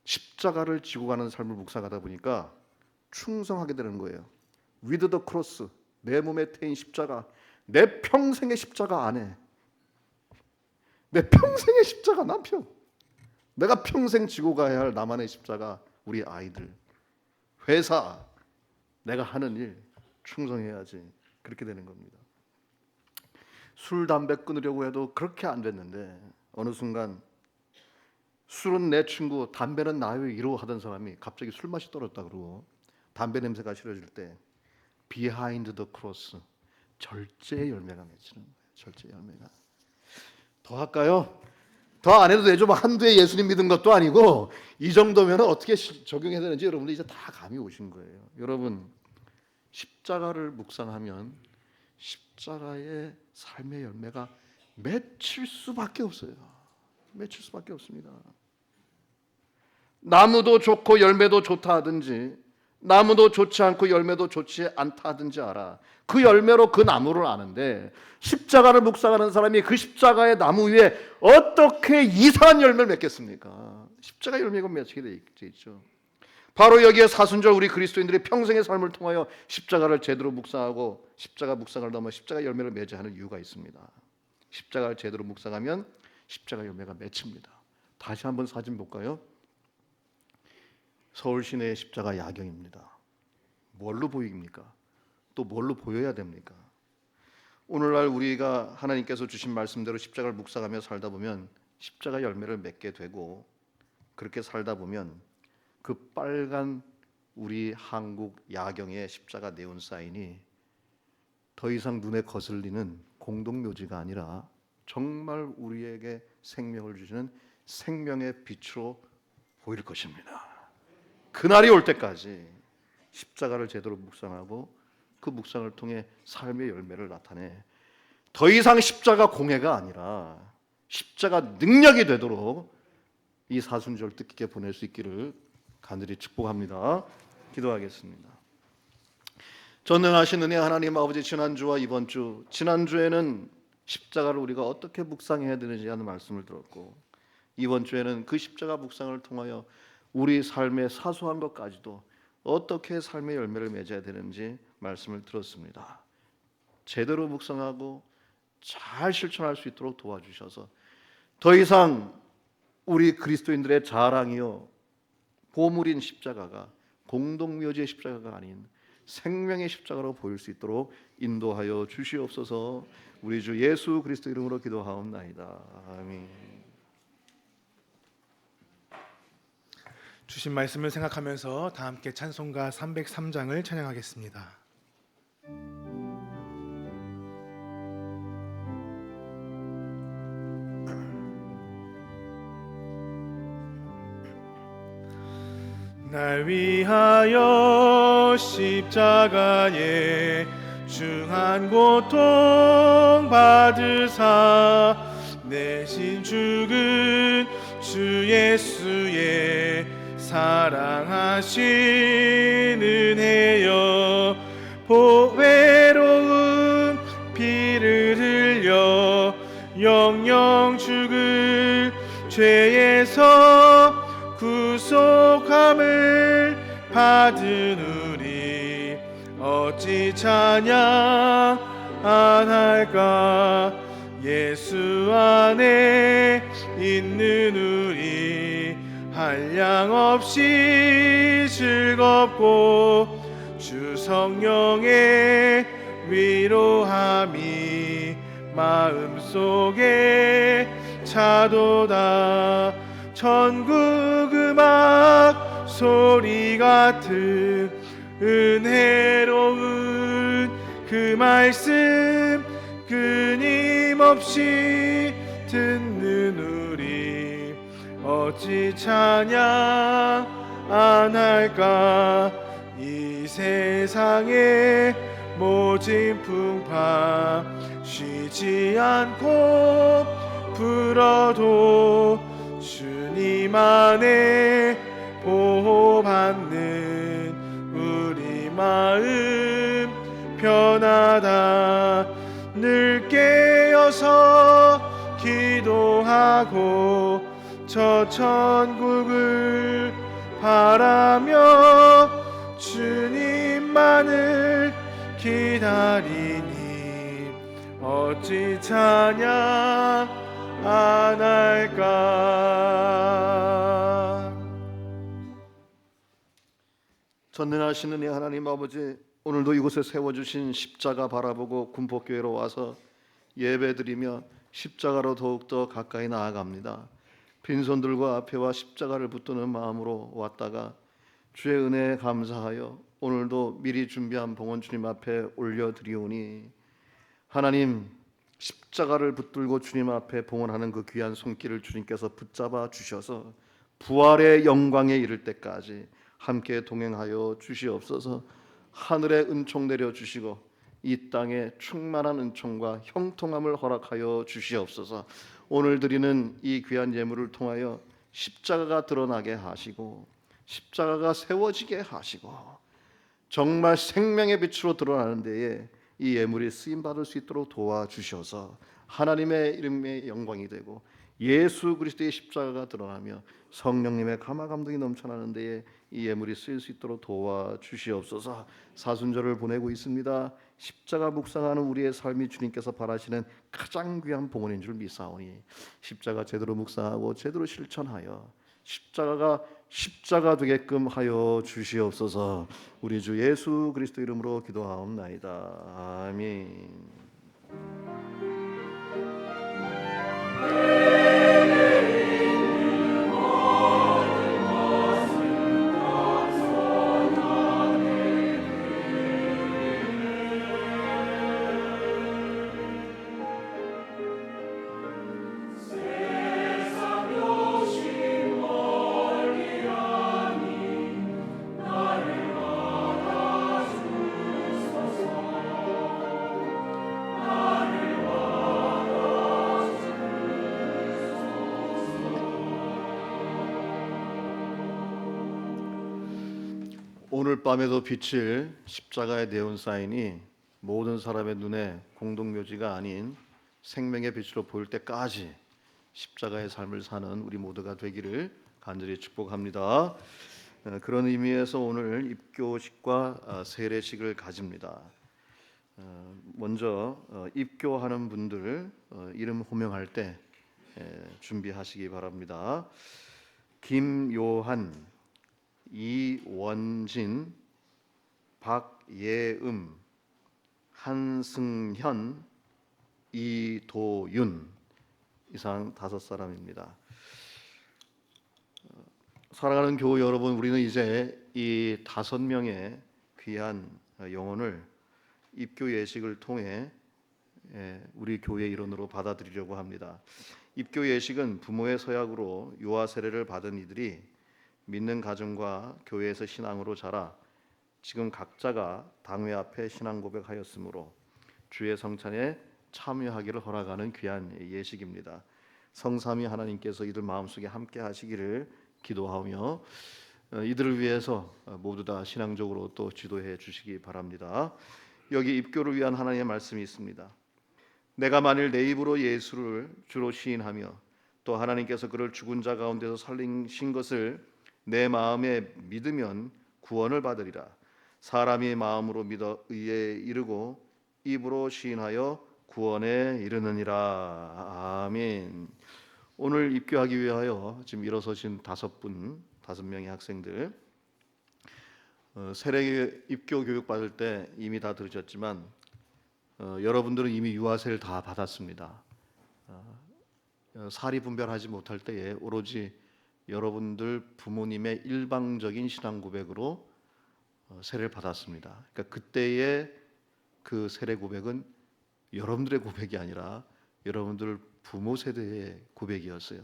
십자가를 지고 가는 삶을 묵상하다 보니까 충성하게 되는 거예요. with the cross, 내 몸에 태인 십자가, 내 평생의 십자가 아내, 내 평생의 십자가 남편, 내가 평생 지고 가야 할 나만의 십자가 우리 아이들, 회사, 내가 하는 일 충성해야지. 그렇게 되는 겁니다. 술, 담배 끊으려고 해도 그렇게 안 됐는데 어느 순간 술은 내 친구, 담배는 나의 이로 하던 사람이 갑자기 술 맛이 떨어졌다 그러고 담배 냄새가 싫어질 때 behind the cross, 절제의 열매가 맺히는 거예요. 절제의 열매가. 더 할까요? 더 안 해도 되죠. 한두해 예수님 믿은 것도 아니고 이 정도면 어떻게 적용해야 되는지 여러분들 이제 다 감이 오신 거예요. 여러분, 십자가를 묵상하면 십자가의 삶의 열매가 맺힐 수밖에 없어요. 맺힐 수밖에 없습니다. 나무도 좋고 열매도 좋다 하든지 나무도 좋지 않고 열매도 좋지 않다 하든지 알아. 그 열매로 그 나무를 아는데 십자가를 묵상하는 사람이 그 십자가의 나무 위에 어떻게 이상한 열매를 맺겠습니까? 십자가 열매가 맺히게 돼 있죠. 바로 여기에 사순절 우리 그리스도인들이 평생의 삶을 통하여 십자가를 제대로 묵상하고 십자가 묵상을 넘어 십자가 열매를 맺어야 하는 이유가 있습니다. 십자가를 제대로 묵상하면 십자가 열매가 맺힙니다. 다시 한번 사진 볼까요? 서울 시내의 십자가 야경입니다. 뭘로 보입니까? 또 뭘로 보여야 됩니까? 오늘날 우리가 하나님께서 주신 말씀대로 십자가를 묵상하며 살다 보면 십자가 열매를 맺게 되고, 그렇게 살다 보면 그 빨간 우리 한국 야경의 십자가 네온 사인이 더 이상 눈에 거슬리는 공동묘지가 아니라 정말 우리에게 생명을 주시는 생명의 빛으로 보일 것입니다. 그날이 올 때까지 십자가를 제대로 묵상하고 그 묵상을 통해 삶의 열매를 나타내 더 이상 십자가 공예가 아니라 십자가 능력이 되도록 이 사순절 뜻깊게 보낼 수 있기를 간절히 축복합니다. 기도하겠습니다. 전능하신 은혜 하나님 아버지, 지난주와 이번 주, 지난주에는 십자가를 우리가 어떻게 묵상해야 되는지 하는 말씀을 들었고, 이번 주에는 그 십자가 묵상을 통하여 우리 삶의 사소한 것까지도 어떻게 삶의 열매를 맺어야 되는지 말씀을 들었습니다. 제대로 묵상하고 잘 실천할 수 있도록 도와주셔서 더 이상 우리 그리스도인들의 자랑이요 보물인 십자가가 공동묘지의 십자가가 아닌 생명의 십자가로 보일 수 있도록 인도하여 주시옵소서. 우리 주 예수 그리스도 이름으로 기도하옵나이다. 아멘. 주신 말씀을 생각하면서 다 함께 찬송가 303장을 찬양하겠습니다. 날 위하여 십자가에 중한 고통 받으사 내신 죽은 주 예수의 사랑하신 은혜여 보배로운 피를 흘려 영영 죽을 죄에서 구속함을 받은 우리 어찌 찬양 안 할까. 예수 안에 있는 우리 한량없이 즐겁고 주 성령의 위로함이 마음속에 차도다. 천국 음악 소리 같은 은혜로운 그 말씀 끊임없이 듣는 우리 어찌 찬양 안 할까. 이 세상의 모진 풍파 쉬지 않고 불어도 주님 안에 보호받는 우리 마음 편하다. 늘 깨어서 기도하고 저 천국을 바라며 주님만을 기다리니 어찌 찬양 안 할까. 전능하시는 이 하나님 아버지, 오늘도 이곳에 세워주신 십자가 바라보고 군포교회로 와서 예배드리며 십자가로 더욱더 가까이 나아갑니다. 빈손들과 앞에와 십자가를 붙드는 마음으로 왔다가 주의 은혜에 감사하여 오늘도 미리 준비한 봉헌 주님 앞에 올려드리오니 하나님, 십자가를 붙들고 주님 앞에 봉헌하는 그 귀한 손길을 주님께서 붙잡아 주셔서 부활의 영광에 이를 때까지 함께 동행하여 주시옵소서. 하늘의 은총 내려 주시고 이 땅에 충만한 은총과 형통함을 허락하여 주시옵소서. 오늘 드리는 이 귀한 예물을 통하여 십자가가 드러나게 하시고 십자가가 세워지게 하시고 정말 생명의 빛으로 드러나는 데에 이 예물이 쓰임 받을 수 있도록 도와주셔서 하나님의 이름의 영광이 되고 예수 그리스도의 십자가가 드러나며 성령님의 감화 감동이 넘쳐나는 데에 이 예물이 쓰일 수 있도록 도와주시옵소서. 사순절을 보내고 있습니다. 십자가 묵상하는 우리의 삶이 주님께서 바라시는 가장 귀한 봉헌인 줄 믿사오니 십자가 제대로 묵상하고 제대로 실천하여 십자가가 십자가 되게끔 하여 주시옵소서. 우리 주 예수 그리스도 이름으로 기도하옵나이다. 아멘. 오늘 밤에도 비칠 십자가의 네온 사인이 모든 사람의 눈에 공동묘지가 아닌 생명의 빛으로 보일 때까지 십자가의 삶을 사는 우리 모두가 되기를 간절히 축복합니다. 그런 의미에서 오늘 입교식과 세례식을 가집니다. 먼저 입교하는 분들 이름 호명할 때 준비하시기 바랍니다. 김요한, 이원진, 박예음, 한승현, 이도윤 이상 5사람입니다. 사랑하는 교우 여러분, 우리는 이제 이 5명의 귀한 영혼을 입교 예식을 통해 우리 교회 일원으로 받아들이려고 합니다. 입교 예식은 부모의 서약으로 유아 세례를 받은 이들이 믿는 가정과 교회에서 신앙으로 자라 지금 각자가 당회 앞에 신앙 고백하였으므로 주의 성찬에 참여하기를 허락하는 귀한 예식입니다. 성삼위 하나님께서 이들 마음속에 함께 하시기를 기도하며 이들을 위해서 모두 다 신앙적으로 또 지도해 주시기 바랍니다. 여기 입교를 위한 하나님의 말씀이 있습니다. 내가 만일 내 입으로 예수를 주로 시인하며 또 하나님께서 그를 죽은 자 가운데서 살리신 것을 내 마음에 믿으면 구원을 받으리라. 사람이 마음으로 믿어 의에 이르고 입으로 시인하여 구원에 이르느니라. 아멘. 오늘 입교하기 위하여 지금 일어서신 5명의 학생들, 세례 입교 교육 받을 때 이미 다 들으셨지만 여러분들은 이미 유아세를 다 받았습니다. 사리 분별하지 못할 때에 오로지 여러분들 부모님의 일방적인 신앙 고백으로 세례를 받았습니다. 그러니까 그때의 그 세례 고백은 여러분들의 고백이 아니라 여러분들 부모 세대의 고백이었어요.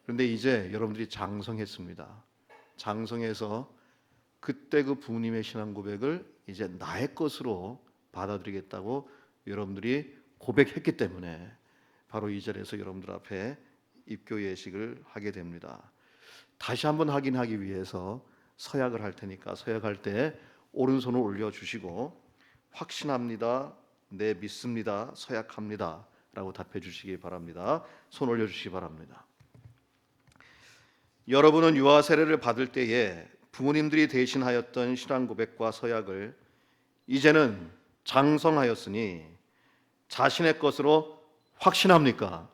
그런데 이제 여러분들이 장성했습니다. 장성해서 그때 그 부모님의 신앙 고백을 이제 나의 것으로 받아들이겠다고 여러분들이 고백했기 때문에 바로 이 자리에서 여러분들 앞에 입교 예식을 하게 됩니다. 다시 한번 확인하기 위해서 서약을 할 테니까 서약할 때 오른손을 올려주시고 확신합니다, 네 믿습니다, 서약합니다 라고 답해 주시기 바랍니다. 손 올려주시기 바랍니다. 여러분은 유아 세례를 받을 때에 부모님들이 대신하였던 신앙 고백과 서약을 이제는 장성하였으니 자신의 것으로 확신합니까?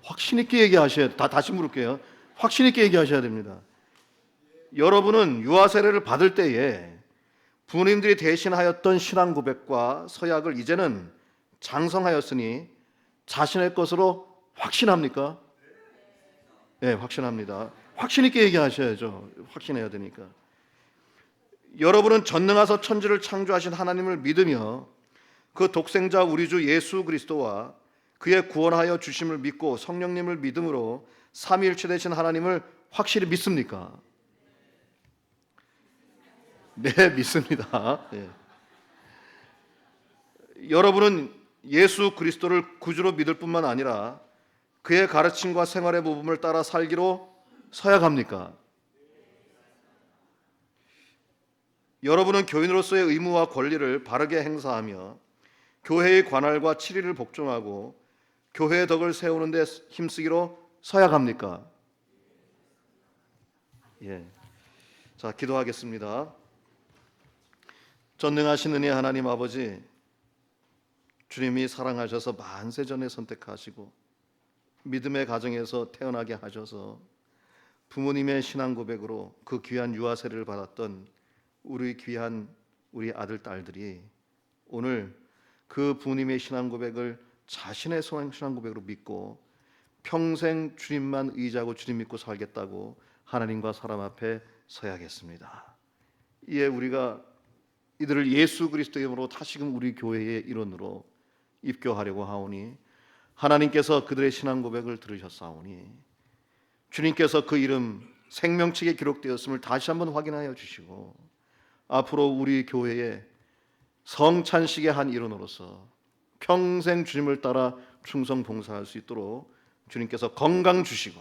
확신 있게 얘기하셔야 돼요. 다시 물을게요. 확신 있게 얘기하셔야 됩니다. 여러분은 유아 세례를 받을 때에 부모님들이 대신하였던 신앙 고백과 서약을 이제는 장성하였으니 자신의 것으로 확신합니까? 네, 확신합니다. 확신 있게 얘기하셔야죠. 확신해야 되니까. 여러분은 전능하사 천지를 창조하신 하나님을 믿으며 그 독생자 우리 주 예수 그리스도와 그의 구원하여 주심을 믿고 성령님을 믿음으로 삼위일체 되신 하나님을 확실히 믿습니까? 네, 믿습니다. 네. 여러분은 예수 그리스도를 구주로 믿을 뿐만 아니라 그의 가르침과 생활의 모범을 따라 살기로 서약합니까? 여러분은 교인으로서의 의무와 권리를 바르게 행사하며 교회의 관할과 치리를 복종하고 교회의 덕을 세우는 데 힘쓰기로 서약합니까? 예. 자, 기도하겠습니다. 전능하신 은혜 하나님 아버지, 주님이 사랑하셔서 만세전에 선택하시고 믿음의 가정에서 태어나게 하셔서 부모님의 신앙 고백으로 그 귀한 유아 세례를 받았던 우리 귀한 우리 아들 딸들이 오늘 그 부모님의 신앙 고백을 자신의 신앙 고백으로 믿고 평생 주님만 의지하고 주님 믿고 살겠다고 하나님과 사람 앞에 서야겠습니다. 이에 우리가 이들을 예수 그리스도의 이름으로 다시금 우리 교회의 일원으로 입교하려고 하오니 하나님께서 그들의 신앙 고백을 들으셨사오니 주님께서 그 이름 생명책에 기록되었음을 다시 한번 확인하여 주시고 앞으로 우리 교회의 성찬식의 한 일원으로서 평생 주님을 따라 충성 봉사할 수 있도록 주님께서 건강 주시고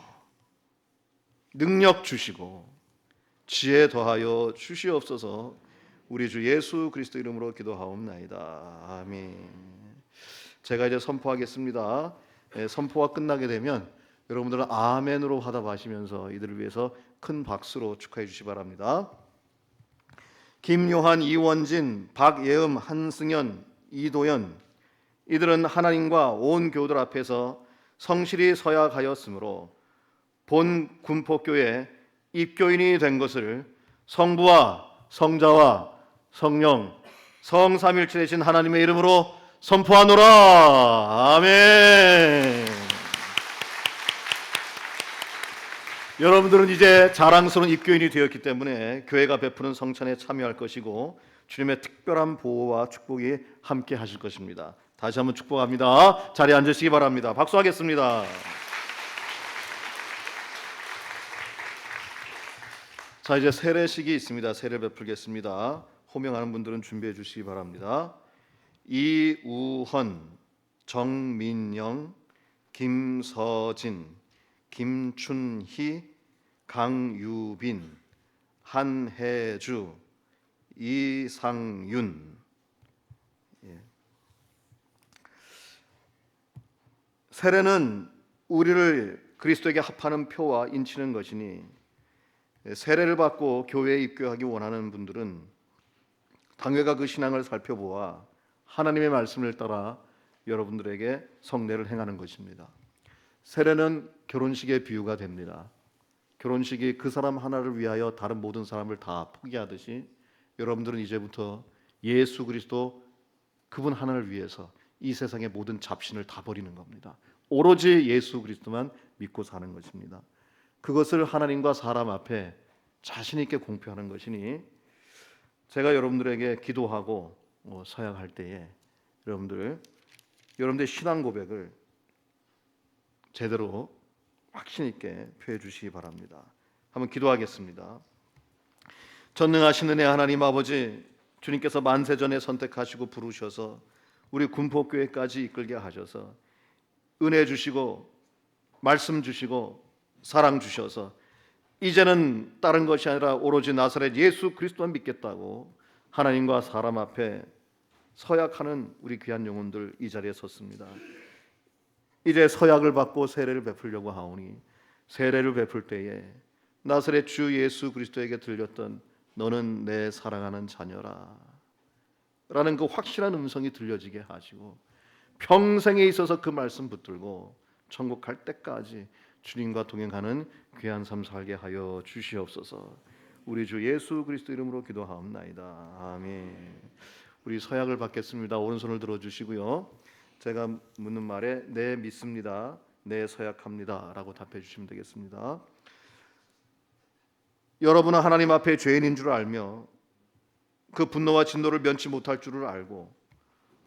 능력 주시고 지혜 더하여 주시옵소서. 우리 주 예수 그리스도 이름으로 기도하옵나이다. 아멘. 제가 이제 선포하겠습니다. 선포가 끝나게 되면 여러분들은 아멘으로 화답하시면서 이들을 위해서 큰 박수로 축하해 주시기 바랍니다. 김요한, 이원진, 박예음, 한승현, 이도연, 이들은 하나님과 온 교우들 앞에서 성실히 서약하였으므로 본 군포교회 입교인이 된 것을 성부와 성자와 성령 성삼일체 되신 하나님의 이름으로 선포하노라. 아멘. 여러분들은 이제 자랑스러운 입교인이 되었기 때문에 교회가 베푸는 성찬에 참여할 것이고 주님의 특별한 보호와 축복이 함께 하실 것입니다. 다시 한번 축복합니다. 자리에 앉으시기 바랍니다. 박수하겠습니다. 자, 이제 세례식이 있습니다. 세례 베풀겠습니다. 호명하는 분들은 준비해 주시기 바랍니다. 이우헌, 정민영, 김서진, 김춘희, 강유빈, 한혜주, 이상윤. 세례는 우리를 그리스도에게 합하는 표와 인치는 것이니 세례를 받고 교회에 입교하기 원하는 분들은 당회가 그 신앙을 살펴보아 하나님의 말씀을 따라 여러분들에게 성례를 행하는 것입니다. 세례는 결혼식의 비유가 됩니다. 결혼식이 그 사람 하나를 위하여 다른 모든 사람을 다 포기하듯이 여러분들은 이제부터 예수 그리스도 그분 하나를 위해서 이 세상의 모든 잡신을 다 버리는 겁니다. 오로지 예수 그리스도만 믿고 사는 것입니다. 그것을 하나님과 사람 앞에 자신 있게 공표하는 것이니 제가 여러분들에게 기도하고 서약할 때에 여러분들의 신앙 고백을 제대로 확신 있게 표해 주시기 바랍니다. 한번 기도하겠습니다. 전능하신 은혜 하나님 아버지, 주님께서 만세전에 선택하시고 부르셔서 우리 군포교회까지 이끌게 하셔서 은혜 주시고 말씀 주시고 사랑 주셔서 이제는 다른 것이 아니라 오로지 나사렛 예수 그리스도만 믿겠다고 하나님과 사람 앞에 서약하는 우리 귀한 영혼들 이 자리에 섰습니다. 이제 서약을 받고 세례를 베풀려고 하오니 세례를 베풀 때에 나사렛 주 예수 그리스도에게 들렸던 너는 내 사랑하는 자녀라 라는 그 확실한 음성이 들려지게 하시고 평생에 있어서 그 말씀 붙들고 천국 갈 때까지 주님과 동행하는 귀한 삶 살게 하여 주시옵소서. 우리 주 예수 그리스도 이름으로 기도하옵나이다. 아멘. 우리 서약을 받겠습니다. 오른손을 들어주시고요. 제가 묻는 말에 네 믿습니다, 네 서약합니다 라고 답해 주시면 되겠습니다. 여러분은 하나님 앞에 죄인인 줄 알며 그 분노와 진노를 면치 못할 줄을 알고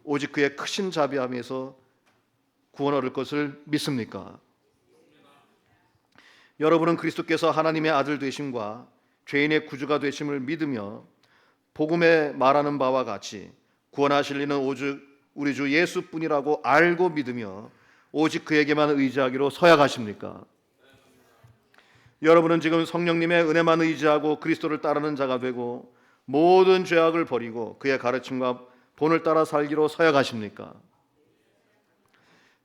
오직 그의 크신 자비함에서 구원 얻을 것을 믿습니까? 여러분은 그리스도께서 하나님의 아들 되심과 죄인의 구주가 되심을 믿으며 복음에 말하는 바와 같이 구원하실 이는 오직 우리 주 예수뿐이라고 알고 믿으며 오직 그에게만 의지하기로 서약하십니까? 여러분은 지금 성령님의 은혜만 의지하고 그리스도를 따르는 자가 되고 모든 죄악을 버리고 그의 가르침과 본을 따라 살기로 서약하십니까?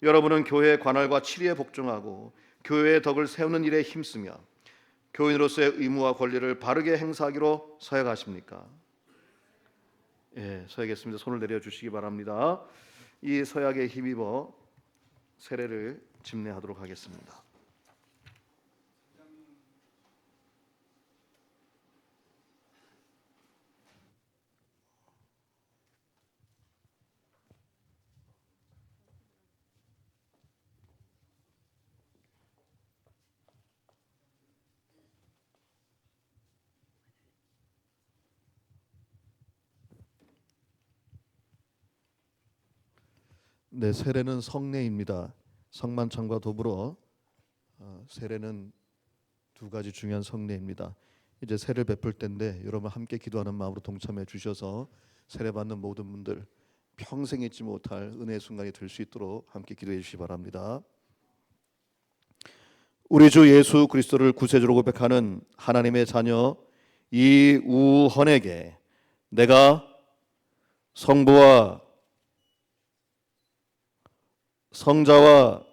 여러분은 교회의 관할과 치리에 복종하고 교회의 덕을 세우는 일에 힘쓰며 교인으로서의 의무와 권리를 바르게 행사하기로 서약하십니까? 예, 서약했습니다. 손을 내려주시기 바랍니다. 이 서약에 힘입어 세례를 집례하도록 하겠습니다. 네, 세례는 성례입니다. 성만찬과 더불어 세례는 두 가지 중요한 성례입니다. 이제 세례를 베풀 때인데 여러분 함께 기도하는 마음으로 동참해 주셔서 세례 받는 모든 분들 평생 잊지 못할 은혜의 순간이 될 수 있도록 함께 기도해 주시기 바랍니다. 우리 주 예수 그리스도를 구세주로 고백하는 하나님의 자녀 이우헌에게 내가 성부와 성자와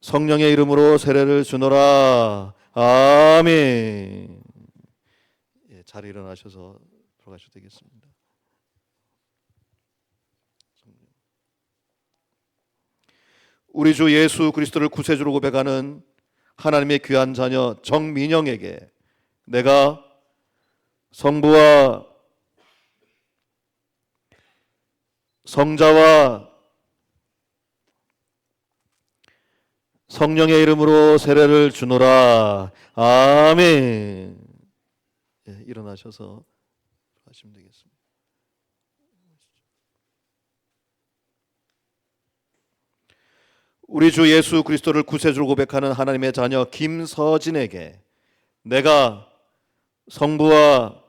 성령의 이름으로 세례를 주노라. 아멘. 예, 잘 일어나셔서 들어가셔도 되겠습니다. 우리 주 예수 그리스도를 구세주로 고백하는 하나님의 귀한 자녀 정민영에게 내가 성부와 성자와 성령의 이름으로 세례를 주노라. 아멘. 예, 일어나셔서 하시면 되겠습니다. 우리 주 예수 그리스도를 구세주로 고백하는 하나님의 자녀 김서진에게 내가 성부와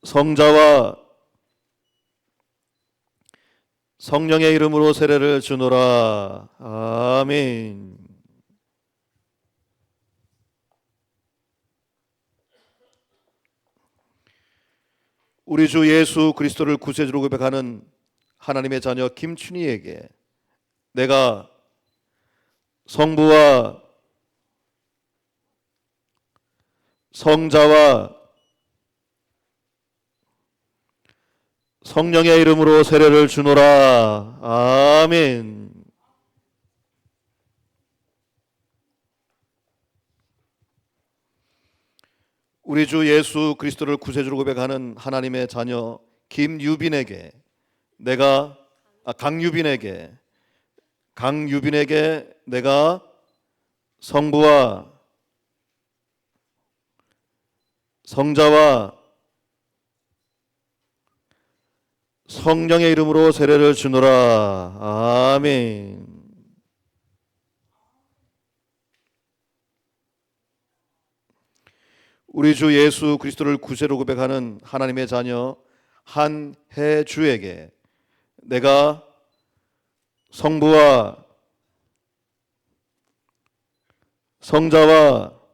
성자와 성령의 이름으로 세례를 주노라. 아멘. 우리 주 예수 그리스도를 구세주로 고백하는 하나님의 자녀 김춘희에게 내가 성부와 성자와 성령의 이름으로 세례를 주노라. 아멘. 우리 주 예수 그리스도를 구세주로 고백하는 하나님의 자녀 김유빈에게 내가 강유빈에게 내가 성부와 성자와 성령의 이름으로 세례를 주노라. 아멘. 우리 주 예수 그리스도를 구세로 고백하는 하나님의 자녀 한혜주에게 내가 성부와 성자와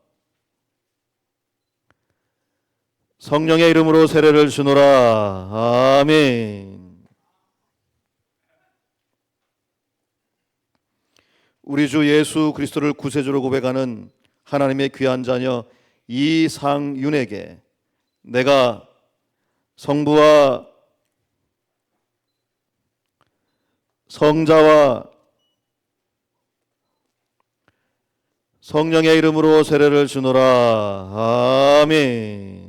성령의 이름으로 세례를 주노라. 아멘. 우리 주 예수 그리스도를 구세주로 고백하는 하나님의 귀한 자녀 이상윤에게 내가 성부와 성자와 성령의 이름으로 세례를 주노라. 아멘.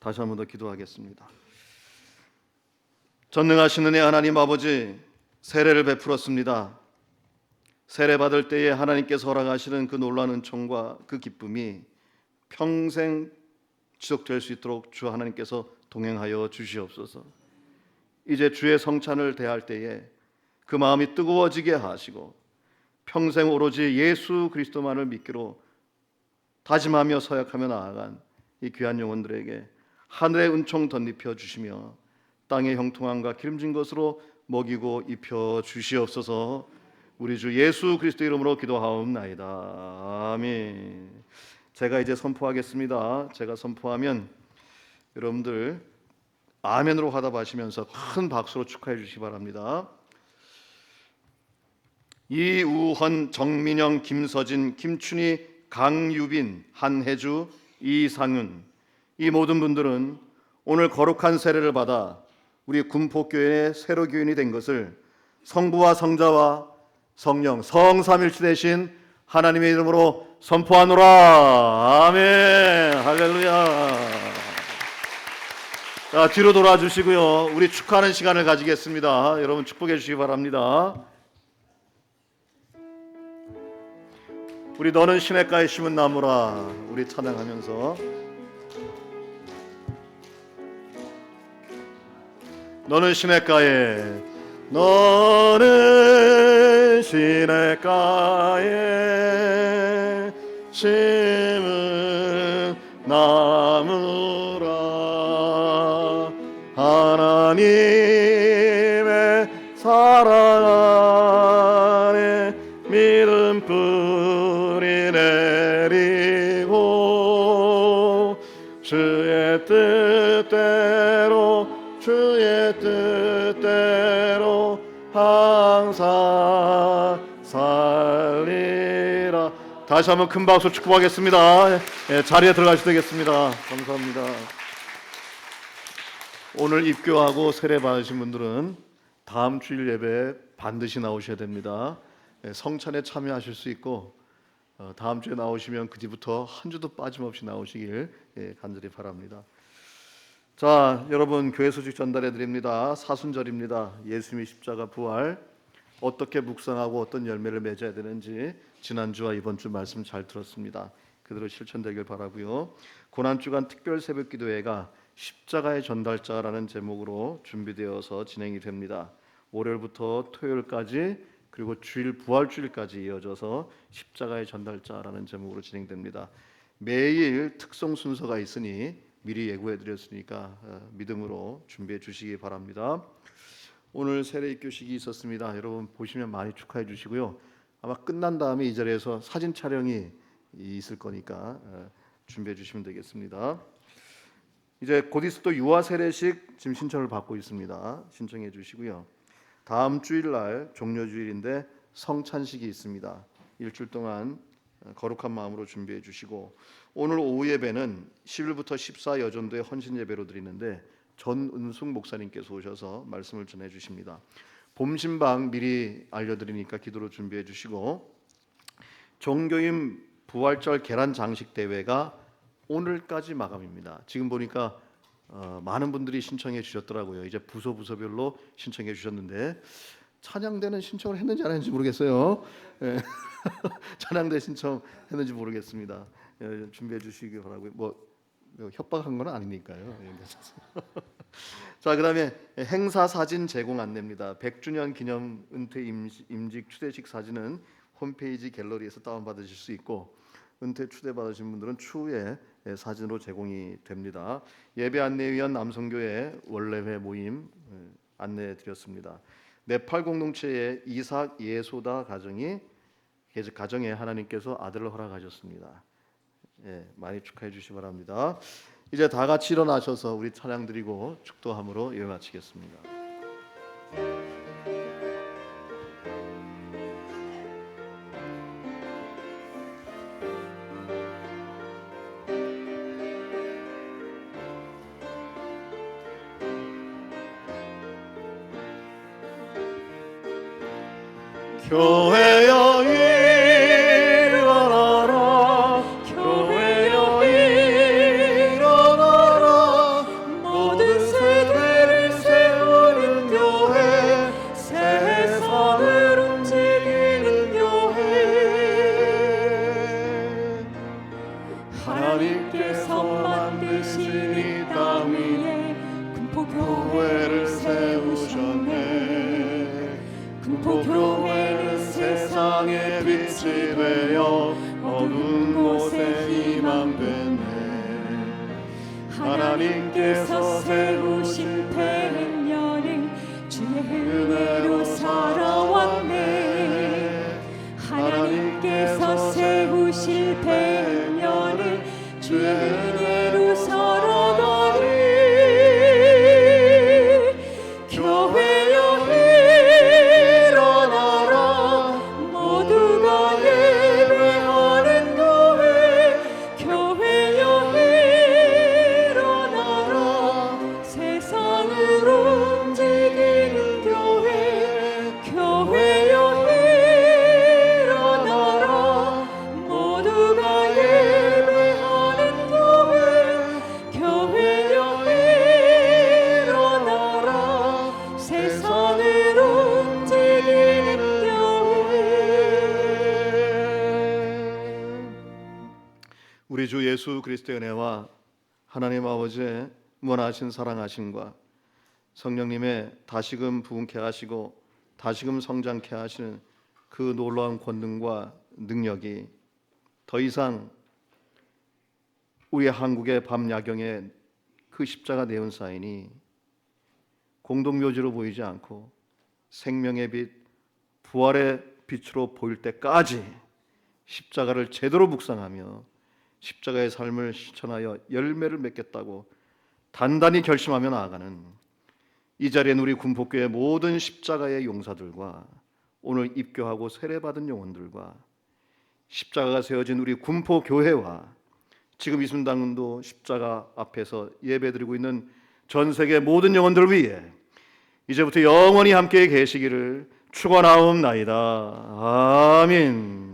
다시 한 번 더 기도하겠습니다. 전능하신 은혜 하나님 아버지, 세례를 베풀었습니다. 세례 받을 때에 하나님께서 허락하시는 그 놀라운 은총과 그 기쁨이 평생 지속될 수 있도록 주 하나님께서 동행하여 주시옵소서. 이제 주의 성찬을 대할 때에 그 마음이 뜨거워지게 하시고 평생 오로지 예수 그리스도만을 믿기로 다짐하며 서약하며 나아간 이 귀한 영혼들에게 하늘의 은총 덧입혀 주시며 땅의 형통함과 기름진 것으로 먹이고 입혀 주시옵소서. 우리 주 예수 그리스도 이름으로 기도하옵나이다. 아멘. 제가 이제 선포하겠습니다. 제가 선포하면 여러분들 아멘으로 화답하시면서 큰 박수로 축하해 주시기 바랍니다. 이우헌, 정민영, 김서진, 김춘희, 강유빈, 한혜주, 이상윤, 이 모든 분들은 오늘 거룩한 세례를 받아 우리 군포교회의 새로 교인이 된 것을 성부와 성자와 성령 성삼일체 되신 하나님의 이름으로 선포하노라. 아멘. 할렐루야. 자, 뒤로 돌아주시고요. 우리 축하하는 시간을 가지겠습니다. 여러분 축복해 주시기 바랍니다. 우리 너는 시냇가에 심은 나무라, 우리 찬양하면서 너는 시냇가에, 너는 시냇가에 심은 나무라, 하나님의 사랑 안에 살리라. 다시 한번 큰 박수 축복하겠습니다. 자리에 들어가셔도 되겠습니다. 감사합니다. 오늘 입교하고 세례 받으신 분들은 다음 주일 예배에 반드시 나오셔야 됩니다. 성찬에 참여하실 수 있고 다음 주에 나오시면 그 뒤부터 한 주도 빠짐없이 나오시길 간절히 바랍니다. 자, 여러분 교회 소식 전달해 드립니다. 사순절입니다. 예수님의 십자가 부활 어떻게 묵상하고 어떤 열매를 맺어야 되는지 지난주와 이번 주 말씀 잘 들었습니다. 그대로 실천되길 바라고요. 고난주간 특별 새벽기도회가 십자가의 전달자라는 제목으로 준비되어서 진행이 됩니다. 월요일부터 토요일까지 그리고 주일 부활주일까지 이어져서 십자가의 전달자라는 제목으로 진행됩니다. 매일 특송 순서가 있으니 미리 예고해 드렸으니까 믿음으로 준비해 주시기 바랍니다. 오늘 세례 입교식이 있었습니다. 여러분 보시면 많이 축하해 주시고요. 아마 끝난 다음에 이 자리에서 사진 촬영이 있을 거니까 준비해 주시면 되겠습니다. 이제 곧 있을 또 유아 세례식 지금 신청을 받고 있습니다. 신청해 주시고요. 다음 주일날 종료주일인데 성찬식이 있습니다. 일주일 동안 거룩한 마음으로 준비해 주시고 오늘 오후 예배는 10일부터 14 여전도의 헌신 예배로 드리는데 전은숙 목사님께서 오셔서 말씀을 전해 주십니다. 봄신방 미리 알려드리니까 기도로 준비해 주시고 종교인 부활절 계란 장식 대회가 오늘까지 마감입니다. 지금 보니까 많은 분들이 신청해 주셨더라고요. 이제 부서별로 신청해 주셨는데 찬양대는 신청을 했는지 안 했는지 모르겠어요. 찬양대 신청했는지 모르겠습니다. 준비해 주시기 바라고요. 뭐 협박한 건 아니니까요. 자, 그다음에 행사 사진 제공 안내입니다. 100주년 기념 은퇴 임직 추대식 사진은 홈페이지 갤러리에서 다운 받으실 수 있고 은퇴 추대 받으신 분들은 추후에 사진으로 제공이 됩니다. 예배 안내위원 남성교회 원래회 모임 안내해 드렸습니다. 네팔 공동체의 이삭 예소다 가정에 하나님께서 아들을 허락하셨습니다. 많이 축하해 주시기 바랍니다. 이제 다 같이 일어나셔서 우리 찬양 드리고 축도함으로 예배 마치겠습니다. 교회여 일어나라 교회여 일어나라 모든 세대를 세우는 교회 세상을 움직이는 교회 하나님께서 만드신 이 땅 위에 군포교회를 세우셨네. 군포교회는 세상의 빛이 되어 어두운 곳에 희망 되네. 하나님께서 세우신 백년을 주의 은혜로 살아왔네. 하나님께서 세우실 백년을 주의 은혜로 살아가리. 교회여 일어나라 모두가 예배하는 교회 교회여 일어나라 세상을 움직이는 교회 교회여 일어나라 모두가 예배하는 교회 교회여 일어나라 세상을 움직이는 교회. 우리 주 예수 그리스도의 은혜와 하나님 아버지의 무한하신 사랑하심과 성령님의 다시금 부흥케 하시고 다시금 성장케 하시는 그 놀라운 권능과 능력이 더 이상 우리 한국의 밤 야경에 그 십자가 네온사인이 공동묘지로 보이지 않고 생명의 빛, 부활의 빛으로 보일 때까지 십자가를 제대로 묵상하며 십자가의 삶을 실천하여 열매를 맺겠다고 단단히 결심하며 나아가는 이 자리에 우리 군포교회 모든 십자가의 용사들과 오늘 입교하고 세례받은 영혼들과 십자가가 세워진 우리 군포 교회와 지금 이 순간도 십자가 앞에서 예배드리고 있는 전 세계 모든 영혼들을 위해 이제부터 영원히 함께 계시기를 축원하옵나이다. 아멘.